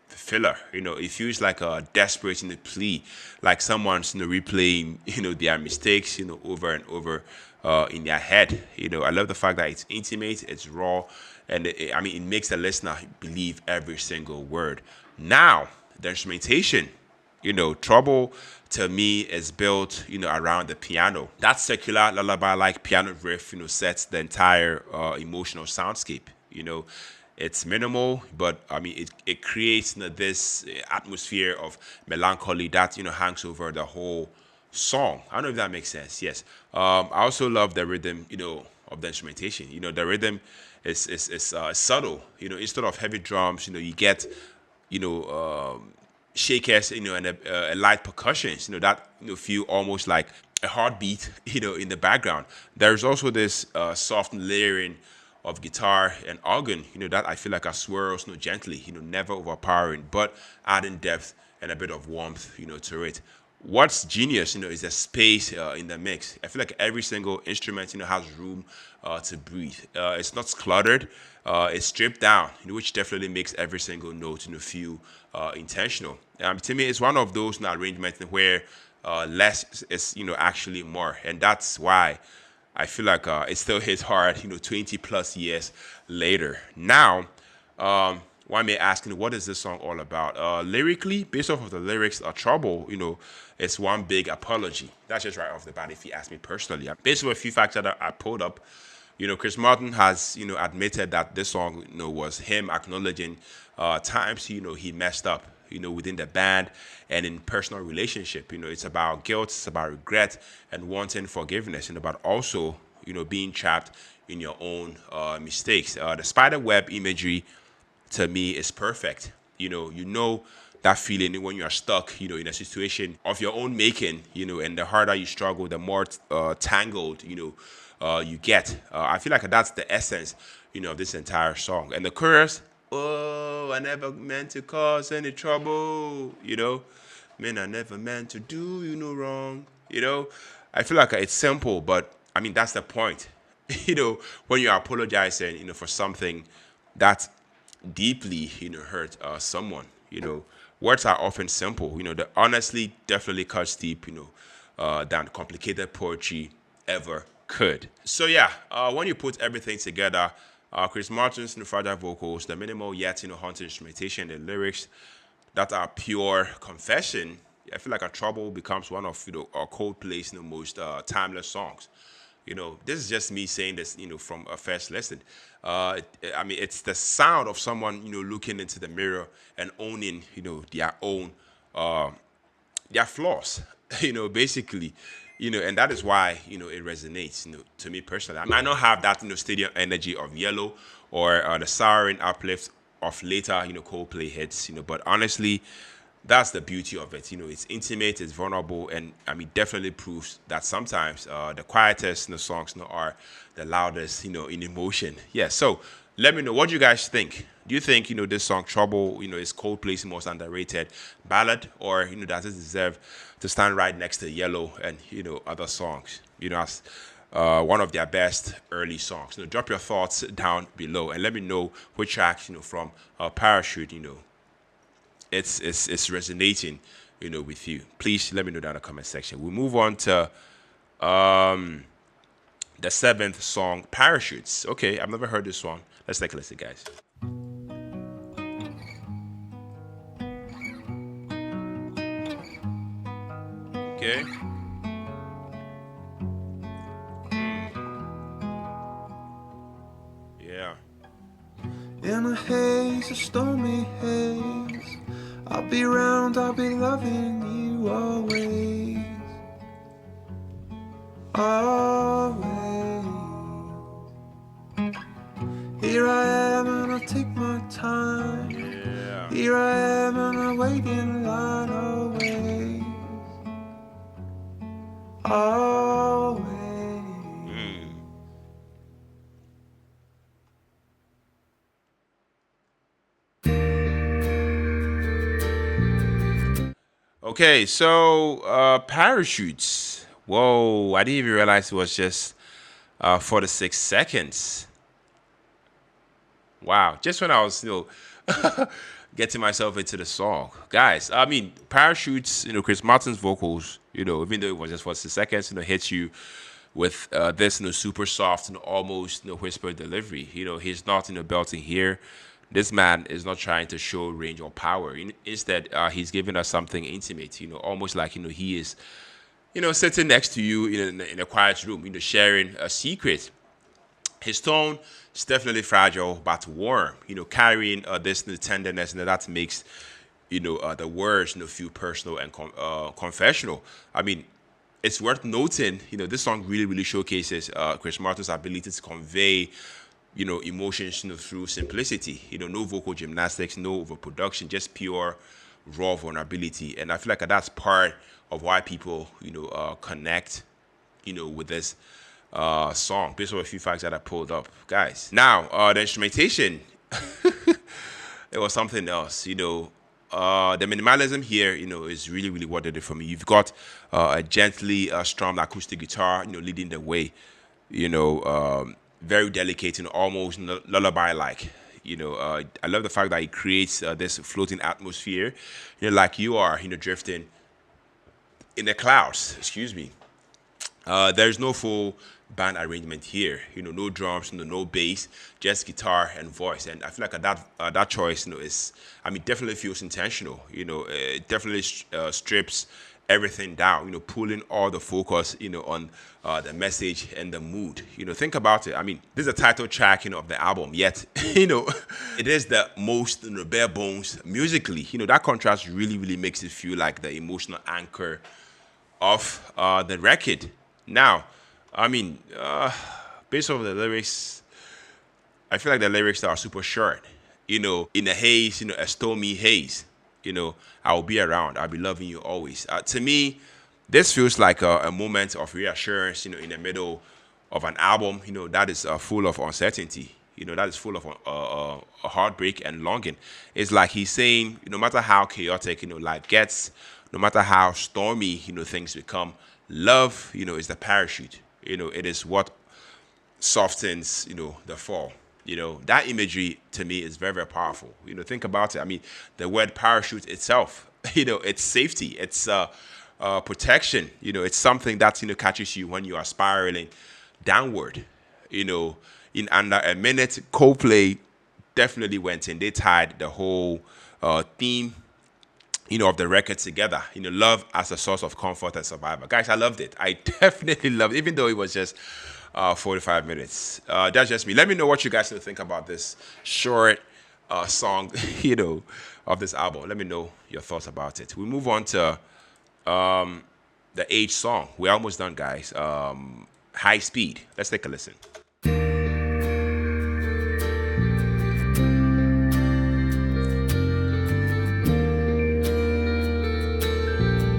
filler. It feels like a desperate plea, like someone's replaying, their mistakes, over and over in their head. I love the fact that it's intimate, it's raw, and I mean, it makes the listener believe every single word. Now, the instrumentation. Trouble to me is built, around the piano. That circular lullaby-like piano riff, sets the entire emotional soundscape. It's minimal, but I mean, it creates this atmosphere of melancholy that hangs over the whole song. I don't know if that makes sense. Yes. I also love the rhythm, of the instrumentation. The rhythm is subtle. Instead of heavy drums, you get, you know, shakers, and a light percussions, that feel almost like a heartbeat, in the background. There's also this soft layering of guitar and organ, that I feel like swirls, gently, never overpowering, but adding depth and a bit of warmth, to it. What's genius, is the space in the mix. I feel like every single instrument, has room to breathe. It's not cluttered. It's stripped down, which definitely makes every single note, feel intentional. To me, it's one of those arrangements where less is, actually more, and that's why I feel like it still hits hard, 20 plus years later. Now, one may ask, what is this song all about? Lyrically, based off of the lyrics, Trouble, it's one big apology. That's just right off the bat, if you ask me personally. Based on a few facts that I pulled up, Chris Martin has, admitted that this song, was him acknowledging times, he messed up, within the band and in personal relationship. It's about guilt, it's about regret and wanting forgiveness, but also, being trapped in your own mistakes. The spider web imagery to me is perfect. You know that feeling when you are stuck, in a situation of your own making, and the harder you struggle, the more tangled, you get. I feel like that's the essence, of this entire song. And the chorus, oh, I never meant to cause any trouble, man, I never meant to do you no wrong, I feel like it's simple, but I mean, that's the point. When you're apologizing, for something that deeply, hurt someone, words are often simple, they honestly definitely cuts deep, than complicated poetry ever could. So yeah, when you put everything together, Chris Martin's fragile vocals, the minimal yet haunting instrumentation, the lyrics that are pure confession, I feel like A Trouble becomes one of Coldplay's most timeless songs. This is just me saying this, from a first listen. I mean, it's the sound of someone, looking into the mirror and owning, their own, their flaws, basically, and that is why, it resonates, to me personally. I might not have that, stadium energy of Yellow or the souring uplift of later, Coldplay hits, but honestly, that's the beauty of it. It's intimate, it's vulnerable, and I mean, definitely proves that sometimes the quietest songs are the loudest, in emotion. Yeah. So let me know what you guys think. Do you think this song Trouble, is Coldplay's most underrated ballad, or does it deserve to stand right next to Yellow and other songs? one of their best early songs. Drop your thoughts down below and let me know which tracks from Parachute it's resonating with you. Please let me know down in the comment section. We move on to the seventh song, Parachutes. Okay, I've never heard this one. Let's take a listen, guys. Okay. Yeah. In a haze, a stormy haze, I'll be round, I'll be loving you always. Always. Here I am and I'll take my time. Yeah. Here I am and I'll wait in line always. Always. Okay, so Parachutes. Whoa, I didn't even realize it was just 46 seconds. Wow, just when I was, getting myself into the song. Guys, I mean, Parachutes, Chris Martin's vocals, even though it was just 46 seconds, hits you with this, super soft and almost, whisper delivery. He's not, belting here. This man is not trying to show range or power. Instead, he's giving us something intimate, almost like, he is, sitting next to you in a quiet room, sharing a secret. His tone is definitely fragile but warm, carrying this tenderness that makes, the words, feel personal and confessional. I mean, it's worth noting, this song really, really showcases Chris Martin's ability to convey, emotions, through simplicity. No vocal gymnastics, no overproduction, just pure, raw vulnerability. And I feel like that's part of why people, connect, with this song, based on a few facts that I pulled up, guys. Now, the instrumentation, it was something else. The minimalism here, is really, really what did it for me. You've got a gently strummed acoustic guitar, leading the way. Very delicate and almost lullaby-like. I love the fact that it creates this floating atmosphere, like you are, drifting in the clouds. Excuse me. There's no full band arrangement here. No drums, no bass, just guitar and voice. And I feel like that choice, is, definitely feels intentional. It definitely strips everything down. Pulling all the focus, on the message and the mood. Think about it. This is the title track, of the album. Yet, it is the most, bare bones musically. That contrast really, really makes it feel like the emotional anchor of the record. Now, based on the lyrics, I feel like the lyrics are super short. In a haze, a stormy haze. I'll be around. I'll be loving you always. To me, this feels like a moment of reassurance, in the middle of an album, that is full of uncertainty, that is full of a heartbreak and longing. It's like he's saying, no matter how chaotic, life gets, no matter how stormy, things become, love, is the parachute. It is what softens, the fall. That imagery to me is very, very powerful. Think about it. The word parachute itself, it's safety, it's protection. It's something that, catches you when you are spiraling downward. In under a minute, Coldplay definitely went in. They tied the whole theme, of the record together. Love as a source of comfort and survival. Guys, I loved it. I definitely loved it, even though it was just 45 minutes. That's just me. Let me know what you guys think about this short song, of this album. Let me know your thoughts about it. We move on to the eighth song. We're almost done, guys. High Speed. Let's take a listen.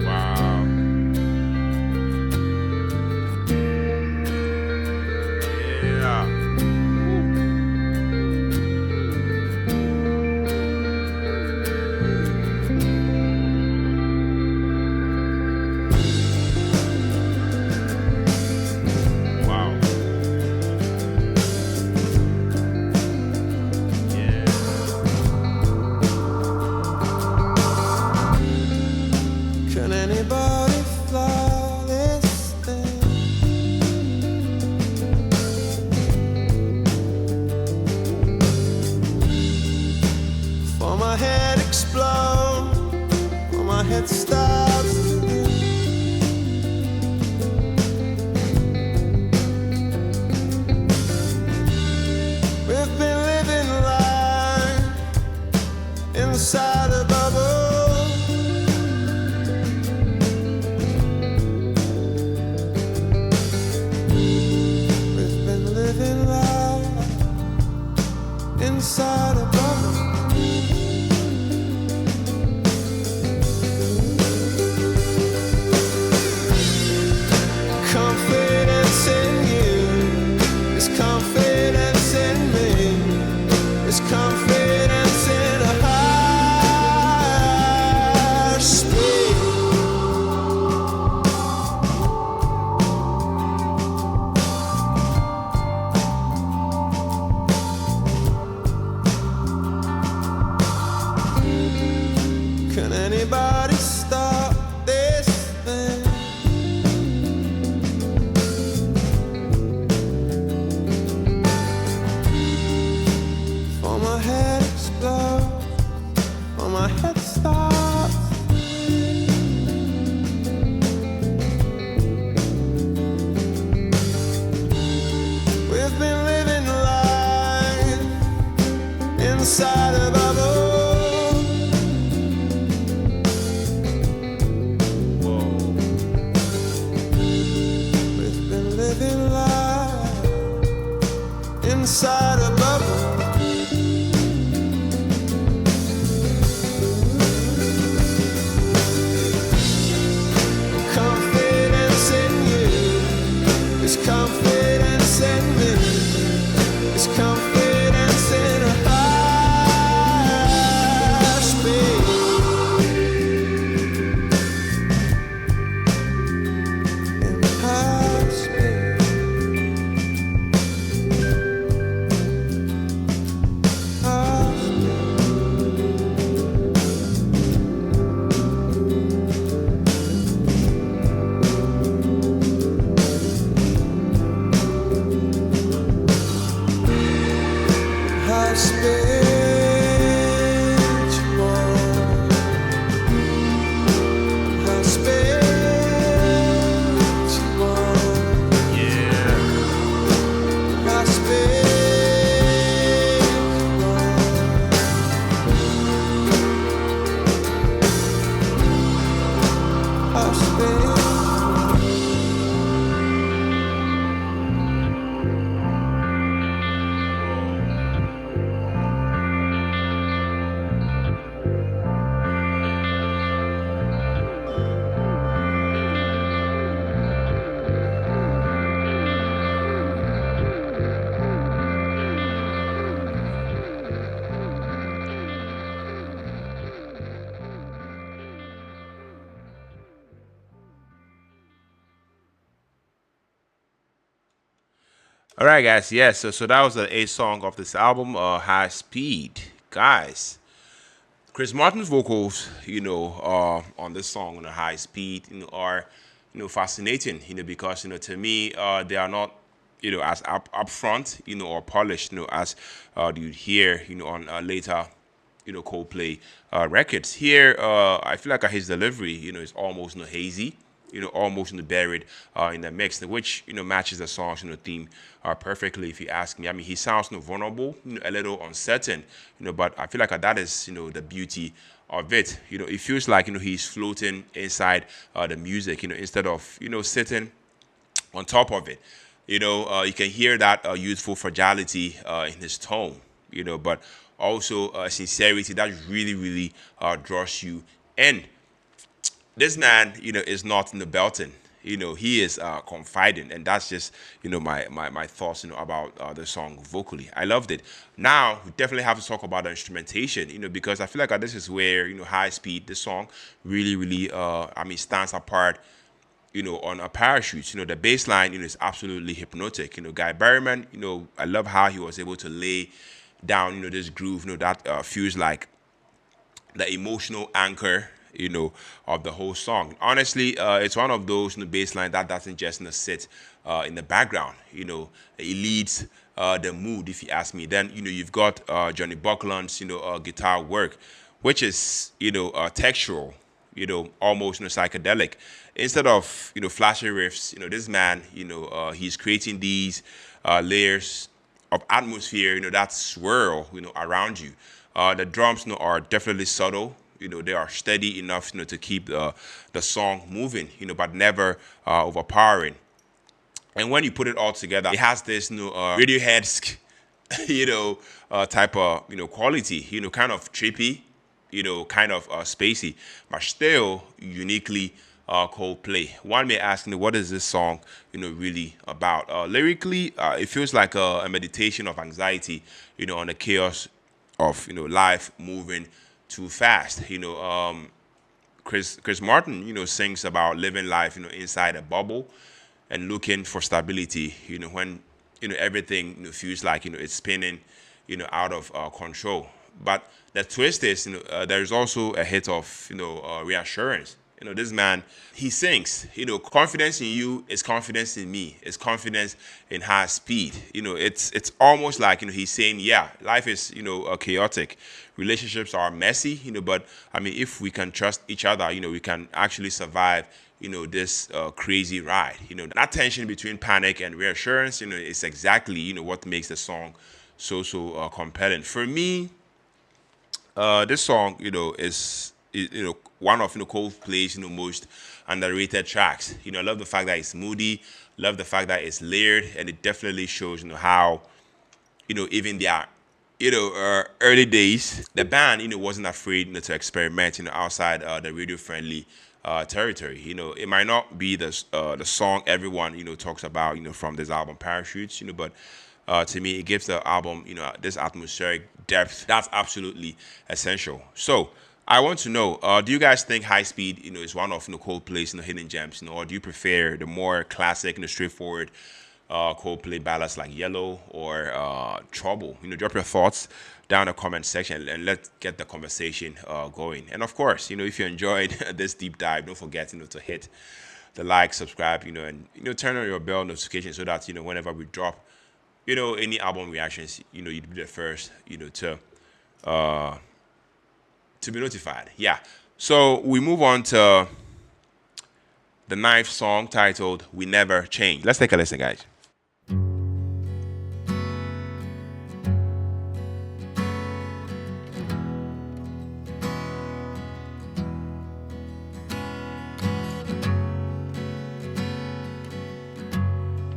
Wow. Yeah. Wow. inside a bubble. Confidence in you is confidence in me. It's confidence in a higher speed. Can anybody stop this thing? For my head explodes, for my head stops. We've been living life inside a bubble. We've been living life inside a bubble. Confidence in you is confidence in me. It's confidence in a higher speed. In higher speed. Higher speed. High speed you want. High speed you want. Yeah. High speed you want. High speed. All right, guys. Yes. So that was the A song of this album, High Speed, guys. Chris Martin's vocals, on this song on the High Speed, are, fascinating, because, to me, they are not, as upfront, or polished, as you'd hear, on later, Coldplay records. Here, I feel like his delivery, is almost hazy, almost buried in the mix, which matches the song's theme perfectly. If you ask me, I mean, he sounds vulnerable, a little uncertain, but I feel like that is the beauty of it. It feels like he's floating inside the music, instead of sitting on top of it. You can hear that youthful fragility in his tone, but also sincerity that really, really draws you in. This man, is not in the belting. He is confiding, and that's just, my thoughts, about the song vocally. I loved it. Now we definitely have to talk about the instrumentation, because I feel like this is where High Speed, this song, really, really, stands apart. On a parachute, the bass line, is absolutely hypnotic. Guy Berryman, I love how he was able to lay down, this groove, that feels like the emotional anchor, of the whole song. Honestly, it's one of those bass line that doesn't just sit in the background. It leads the mood, if you ask me. Then you've got Johnny Buckland's guitar work, which is textural, almost psychedelic. Instead of flashy riffs, this man, he's creating these layers of atmosphere, that swirl, around you. The drums, are definitely subtle. They are steady enough, to keep the song moving, but never overpowering. And when you put it all together, it has this Radiohead type of quality. Kind of trippy, kind of spacey, but still uniquely Coldplay. One may ask, what is this song, really about? Lyrically, it feels like a meditation of anxiety, on the chaos of life moving too fast. Chris Martin, sings about living life, inside a bubble and looking for stability, when everything feels like it's spinning, out of control. But the twist is, there's also a hit of reassurance. This man, he sings, confidence in you is confidence in me. It's confidence in high speed. It's almost like he's saying, yeah, life is chaotic, relationships are messy, but I mean, if we can trust each other, we can actually survive this crazy ride. That tension between panic and reassurance, is exactly what makes the song so compelling. For me, this song, is one of Coldplay's most underrated tracks. I love the fact that it's moody, love the fact that it's layered, and it definitely shows how even their early days, the band wasn't afraid to experiment outside the radio friendly territory. It might not be the song everyone talks about from this album Parachutes, but to me it gives the album this atmospheric depth that's absolutely essential. So I want to know, do you guys think High Speed is one of Coldplay's hidden gems, or do you prefer the more classic straightforward Coldplay ballads like Yellow or Trouble? Drop your thoughts down in the comment section and let's get the conversation going. And of course, if you enjoyed this deep dive, don't forget to hit the like, subscribe, and turn on your bell notification so that whenever we drop any album reactions, you'd be the first to be notified. Yeah. So we move on to the Knife song titled "We Never Change." Let's take a listen, guys.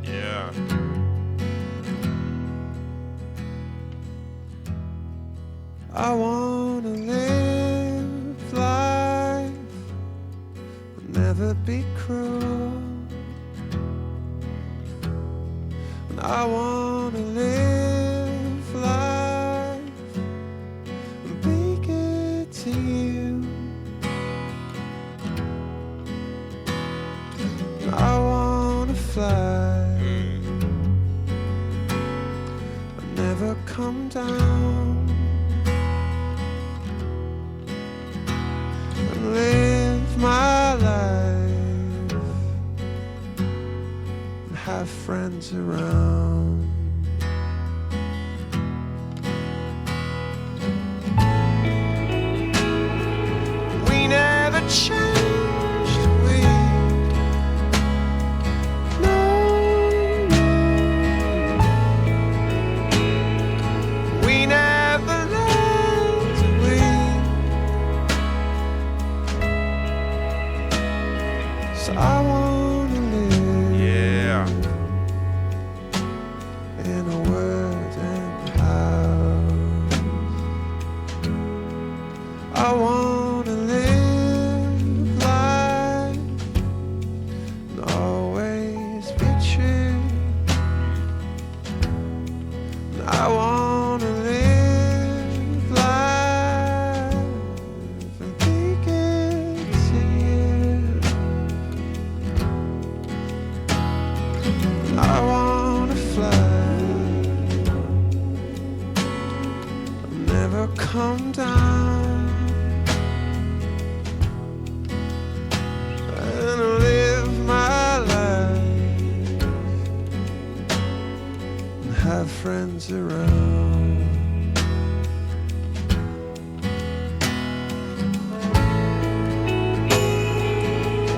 Yeah. I wanna live life, never be cruel. And I wanna live life and be good to you. And I wanna fly, but never come down. Live my life and have friends around. We never changed, we never left, so I wanna live, Yeah. in a wooden house. I wanna live life and always be true. And I wanna live life and be good to you. And I wanna fly, never come down, and live my life and have friends around.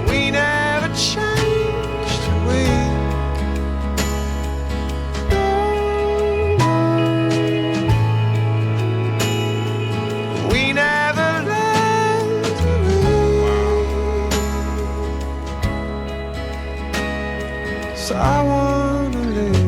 We never changed, we never left, so I wanna live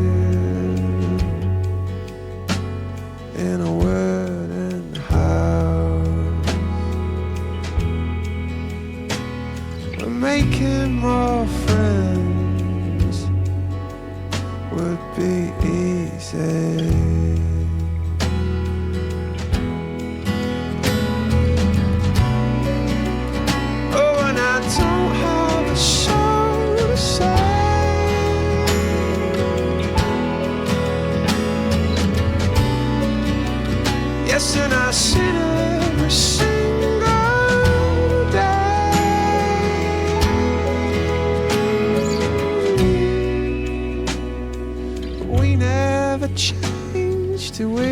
changed to we.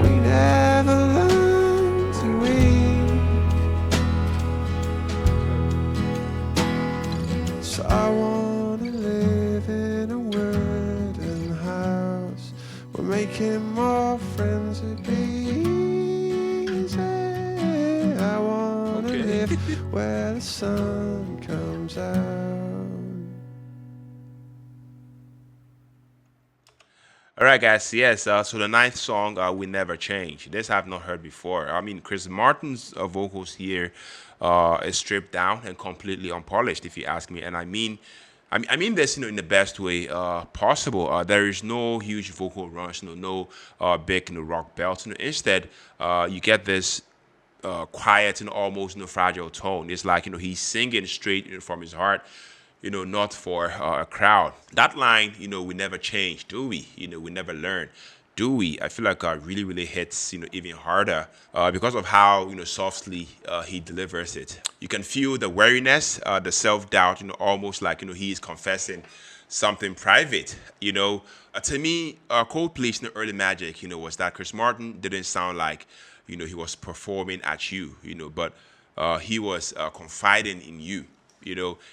We never learned to win. So I wanna live in a wooden house. We're making more friends would be easy. I wanna live where the sun comes out. All right, guys. Yes. So the ninth song, "We Never Change." This I've not heard before. I mean, Chris Martin's vocals here is stripped down and completely unpolished, if you ask me. And I mean this, in the best way possible. There is no huge vocal rush, no big, rock belts. Instead, you get this quiet and almost fragile tone. It's like he's singing straight from his heart, not for a crowd. That line, "We never change, do we? We never learn, do we?" I feel like really, really hits even harder because of how softly he delivers it. You can feel the weariness, the self doubt, almost like he is confessing something private. To me, Coldplay's early magic, was that Chris Martin didn't sound like he was performing at you, but he was confiding in you.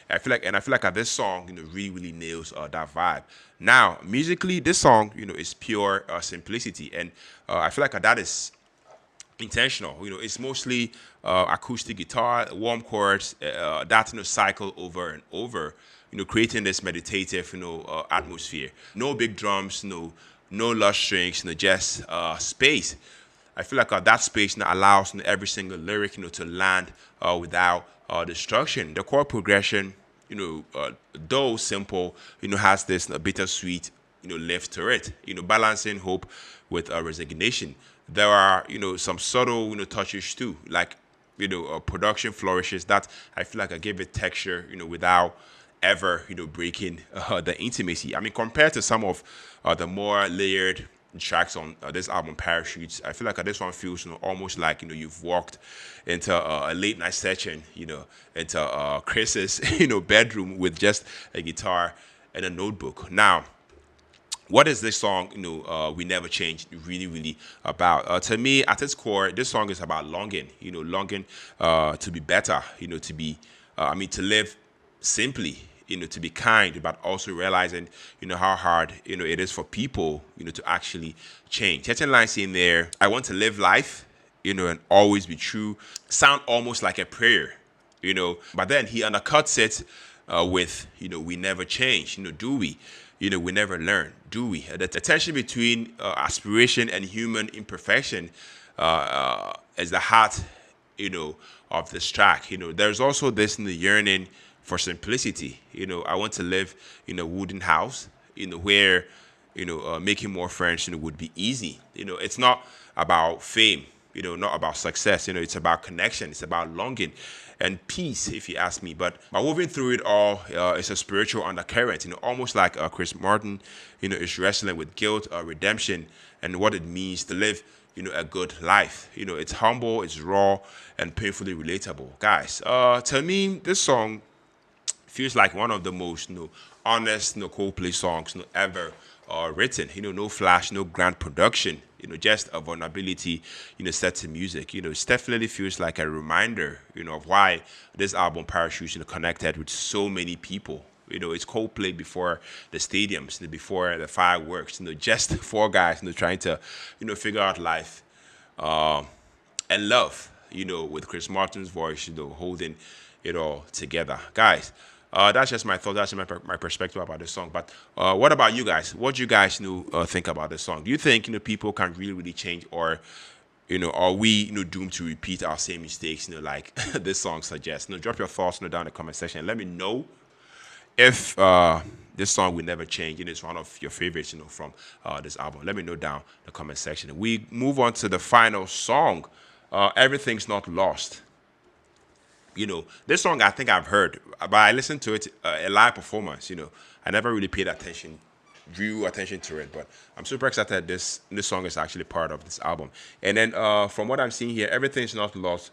I feel like this song, really, really nails that vibe. Now, musically, this song, is pure simplicity, and I feel like that is intentional. It's mostly acoustic guitar, warm chords, that cycle over and over. Creating this meditative, atmosphere. No big drums, no lush strings, just space. I feel like that space allows every single lyric to land without destruction. The chord progression, though simple, has this bittersweet lift to it. Balancing hope with resignation. There are some subtle touches too, like production flourishes that I feel like I give it texture without ever breaking the intimacy. I mean, compared to some of the more layered tracks on this album, Parachutes, I feel like this one feels almost like you've walked into a late night session, into Chris's bedroom with just a guitar and a notebook. Now, what is this song, "We Never Change," really, really about? To me, at its core, this song is about longing, longing to be better, to be, to live simply, to be kind, but also realizing, how hard, it is for people, to actually change. Certain lines in there, "I want to live life, and always be true," sound almost like a prayer, but then he undercuts it with, "We never change, do we? We never learn, do we?" The tension between aspiration and human imperfection is the heart, of this track. There's also this yearning for simplicity. I want to live in a wooden house, where, making more friends, would be easy. It's not about fame, not about success. It's about connection. It's about longing and peace, if you ask me. But by moving through it all, it's a spiritual undercurrent. Almost like Chris Martin, is wrestling with guilt, redemption, and what it means to live, a good life. It's humble, it's raw, and painfully relatable, guys. To me, this song feels like one of the most honest Coldplay songs ever written. No flash, no grand production. Just a vulnerability set to music. It definitely feels like a reminder of why this album Parachutes connected with so many people. It's Coldplay before the stadiums, before the fireworks. Just four guys trying to figure out life and love. With Chris Martin's voice holding it all together, guys. That's just my thought. That's my perspective about this song. But what about you guys? What do you guys think about this song? Do you think people can really, really change, or are we doomed to repeat our same mistakes? Like this song suggests. Drop your thoughts down in the comment section and let me know if this song "Will Never Change" is one of your favorites from this album. Let me know down in the comment section. We move on to the final song. Everything's Not Lost. This song I think I've heard, but I listened to it a live performance. I never really paid attention, drew attention to it, but I'm super excited this song is actually part of this album. And then from what I'm seeing here, "Everything's Not Lost"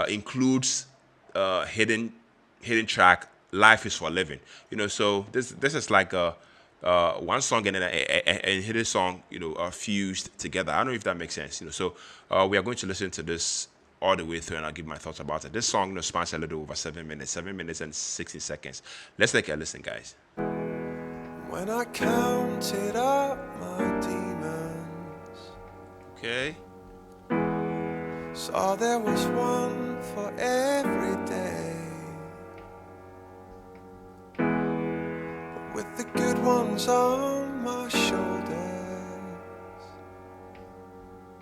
includes hidden hidden track, "Life Is for Living." So this is like a one song and then a hidden song, fused together. I don't know if that makes sense. So we are going to listen to this all the way through, and I'll give my thoughts about it. This song, spans a little over 7 minutes, 7 minutes and 60 seconds. Let's take a listen, guys. When I counted up my demons, Okay. saw there was one for every day. But with the good ones on my shoulders,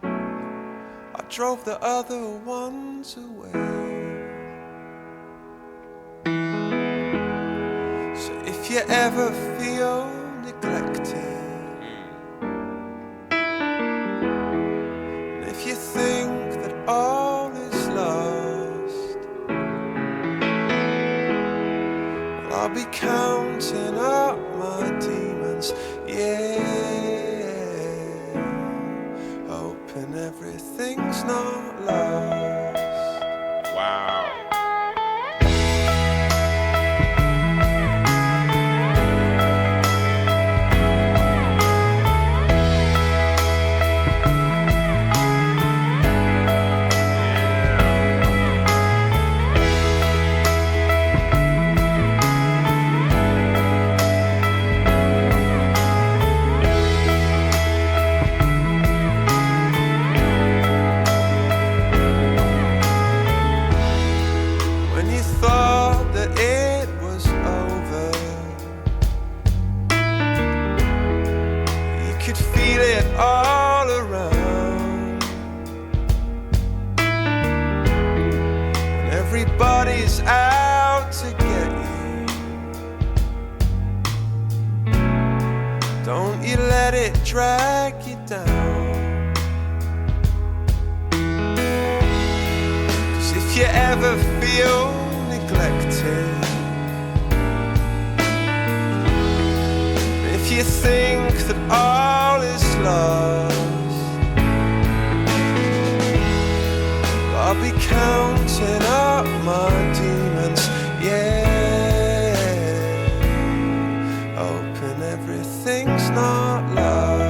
I drove the other ones away. So if you ever feel neglected, and if you think that all is lost, well, I'll be counting up my demons, yeah, hoping everything's not lost. Wow. When you thought that it was over, you could feel it all around, and everybody's out to get you. Don't you let it drag you down. If you ever feel neglected, if you think that all is lost, I'll be counting up my demons, yeah, hoping everything's not lost.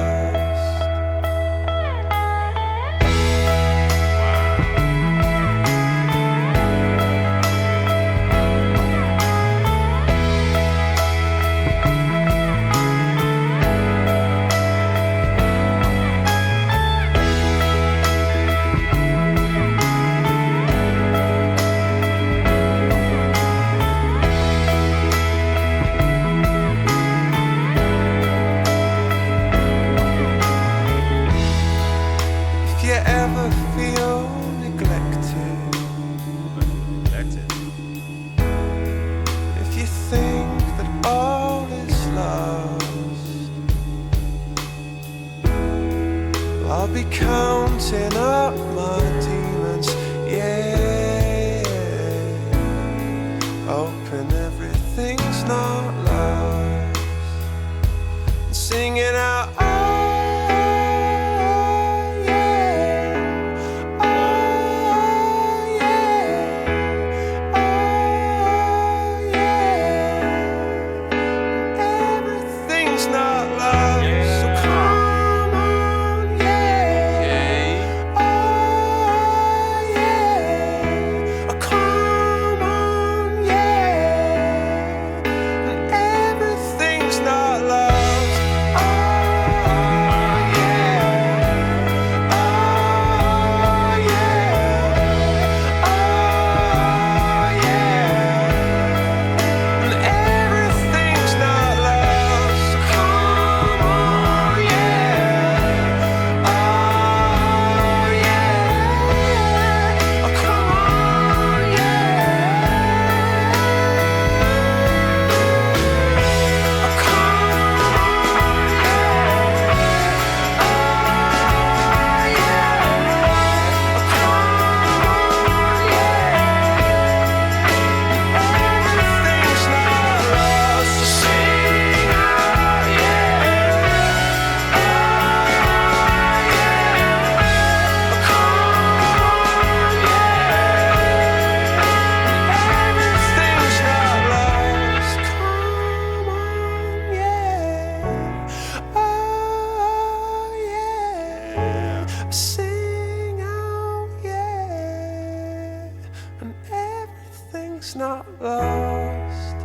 everything's not lost.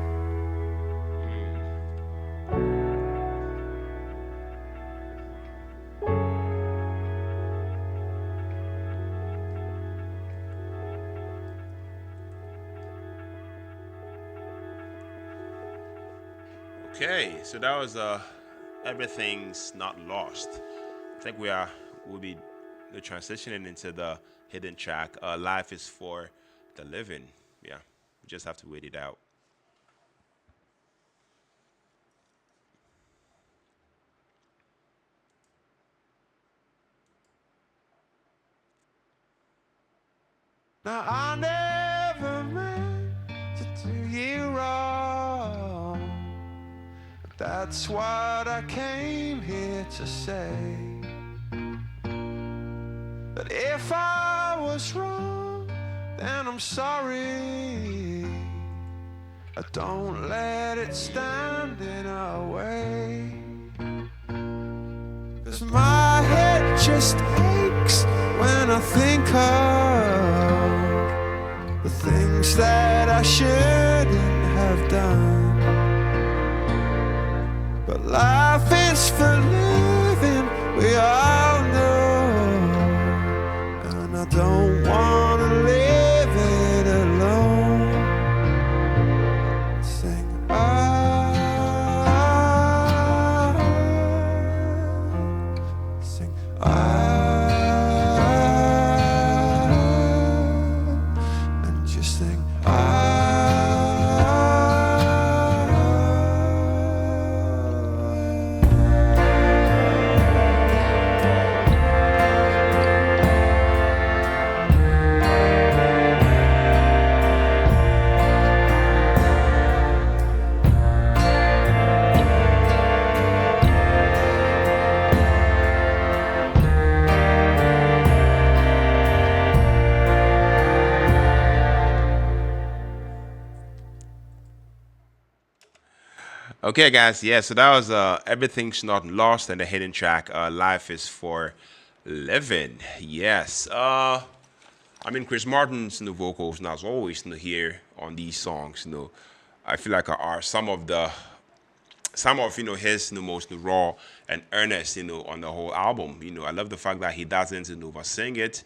Okay, so that was everything's not lost. I think we'll be transitioning into the hidden track. Life is for the living. Yeah, we just have to wait it out. Now I never meant to do you wrong. That's what I came here to say. But if I was wrong, then I'm sorry. Don't let it stand in our way. 'Cause my head just aches when I think of the things that I shouldn't have done. But life is for living, we all know. And I don't wanna live it alone. Sing sing and just sing Okay, guys. Yeah, so that was everything's not lost and the hidden track. Life is for living. Yes. I mean, Chris Martin's vocals, as always, here on these songs. I feel like are some of his most raw and earnest on the whole album. I love the fact that he doesn't sing it.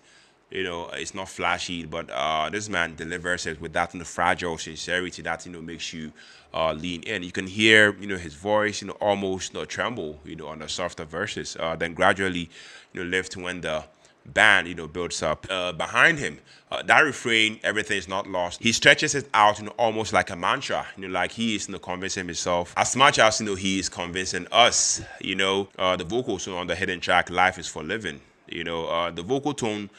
It's not flashy, but this man delivers it with that fragile sincerity that makes you lean in. You can hear his voice almost tremble on the softer verses, then gradually lift when the band builds up behind him. That refrain, everything is not lost, he stretches it out almost like a mantra, like he is convincing himself as much as he is convincing us. The vocals on the hidden track Life is for Living, the vocal tone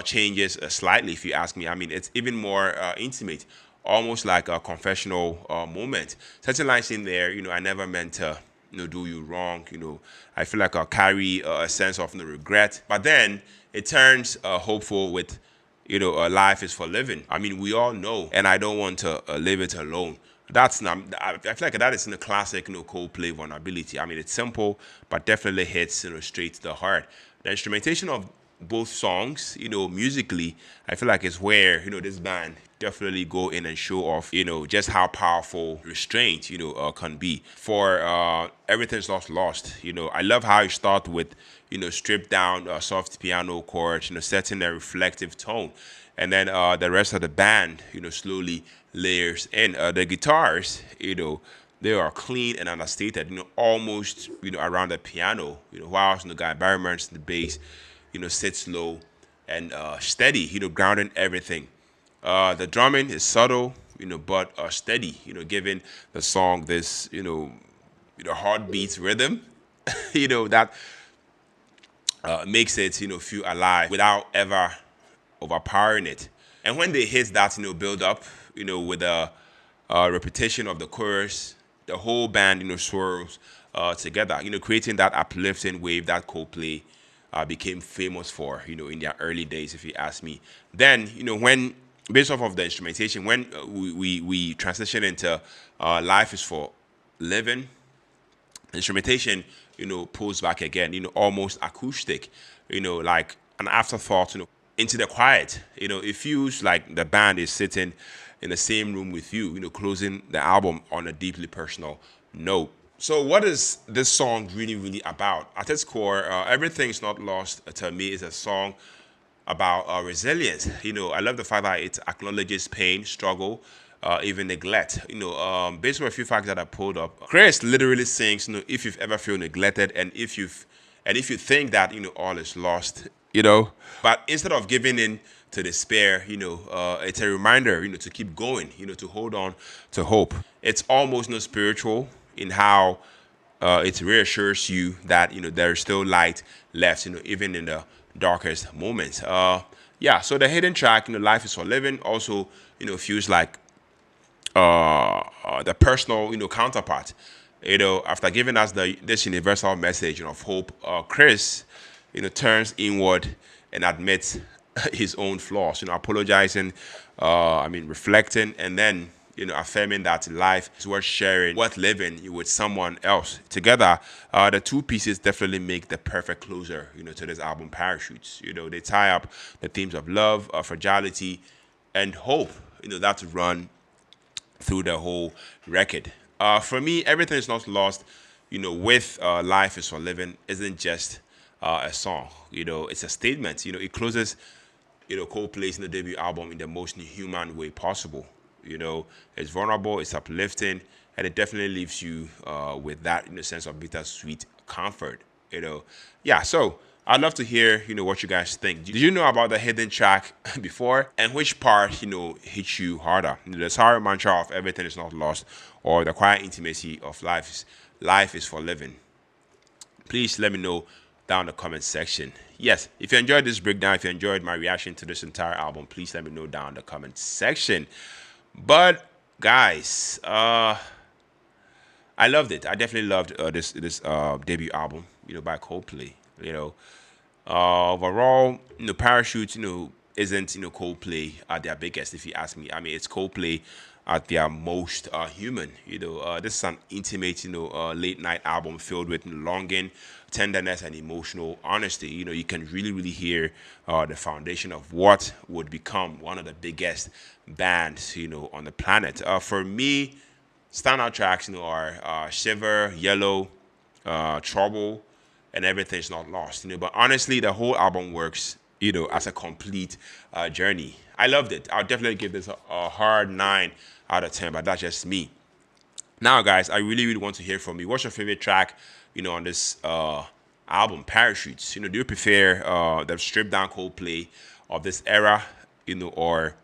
changes slightly, if you ask me. I mean, it's even more intimate, almost like a confessional moment. Certain lines in there, I never meant to do you wrong. I feel like I'll carry a sense of regret. But then it turns hopeful with, life is for living. I mean, we all know, and I don't want to live it alone. That's not. I feel like that is in the classic, Coldplay vulnerability. I mean, it's simple, but definitely hits, straight to the heart. The instrumentation of both songs, musically, I feel like it's where this band definitely go in and show off, just how powerful restraint, can be. For Everything's Not Lost, I love how you start with, stripped down soft piano chords, setting a reflective tone, and then the rest of the band, slowly layers in. The guitars, they are clean and understated, almost, around the piano, whilst Guy Barryman's the bass, sits low and steady, grounding everything. The drumming is subtle, but steady, giving the song this, heartbeat rhythm, that makes it, feel alive without ever overpowering it. And when they hit that, build up, with a repetition of the chorus, the whole band, swirls together, creating that uplifting wave that Coldplay became famous for, in their early days, if you ask me. Then, when based off of the instrumentation, when we transition into Life is for Living, instrumentation, pulls back again, almost acoustic, like an afterthought, into the quiet. It feels like the band is sitting in the same room with you, closing the album on a deeply personal note. So, what is this song really, really about? At its core, Everything's Not Lost to me is a song about resilience. I love the fact that it acknowledges pain, struggle, even neglect. Based on a few facts that I pulled up, Chris literally sings, if you've ever feel neglected, and if you think that all is lost, but instead of giving in to despair, it's a reminder, to keep going, to hold on to hope. It's almost spiritual in how it reassures you that there's still light left, even in the darkest moments. Yeah, so the hidden track, life is for living, also feels like the personal counterpart. After giving us this universal message of hope, Chris turns inward and admits his own flaws, apologizing, reflecting, and then affirming that life is worth sharing, worth living with someone else. Together, the two pieces definitely make the perfect closer, to this album, Parachutes. They tie up the themes of love, fragility, and hope, that run through the whole record. For me, Everything is Not Lost, with Life is for Living isn't just a song, it's a statement. It closes, Coldplay's debut album in the most human way possible. It's vulnerable, it's uplifting, and it definitely leaves you with that sense of bittersweet comfort. Yeah. So I'd love to hear what you guys think. Did you know about the hidden track before, and which part hits you harder? The sorry mantra of Everything is Not Lost, or the quiet intimacy of life is for living? Please let me know down in the comment section. Yes, if you enjoyed this breakdown, if you enjoyed my reaction to this entire album, please let me know down in the comment section. But guys, I loved it. I definitely loved this debut album, by Coldplay. Overall, Parachutes, isn't Coldplay at their biggest, if you ask me. I mean, it's Coldplay at their most human. This is an intimate, late night album filled with longing, tenderness, and emotional honesty. You can really, really hear the foundation of what would become one of the biggest bands, on the planet. For me, standout tracks, are Shiver, Yellow, Trouble, and Everything's Not Lost. But honestly, the whole album works, as a complete journey. I loved it. I'll definitely give this a hard 9 out of 10, but that's just me. Now, guys, I really, really want to hear from you. What's your favorite track, on this album, Parachutes? Do you prefer the stripped down Coldplay of this era, or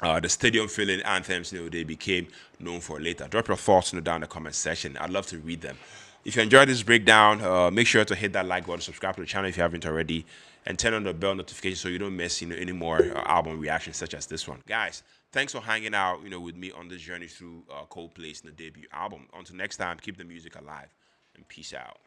the stadium filling anthems, they became known for later? Drop your thoughts, down in the comment section. I'd love to read them. If you enjoyed this breakdown, make sure to hit that like button, subscribe to the channel if you haven't already, and turn on the bell notification so you don't miss any more album reactions such as this one. Guys, thanks for hanging out with me on this journey through Coldplay's debut album. Until next time, keep the music alive and peace out.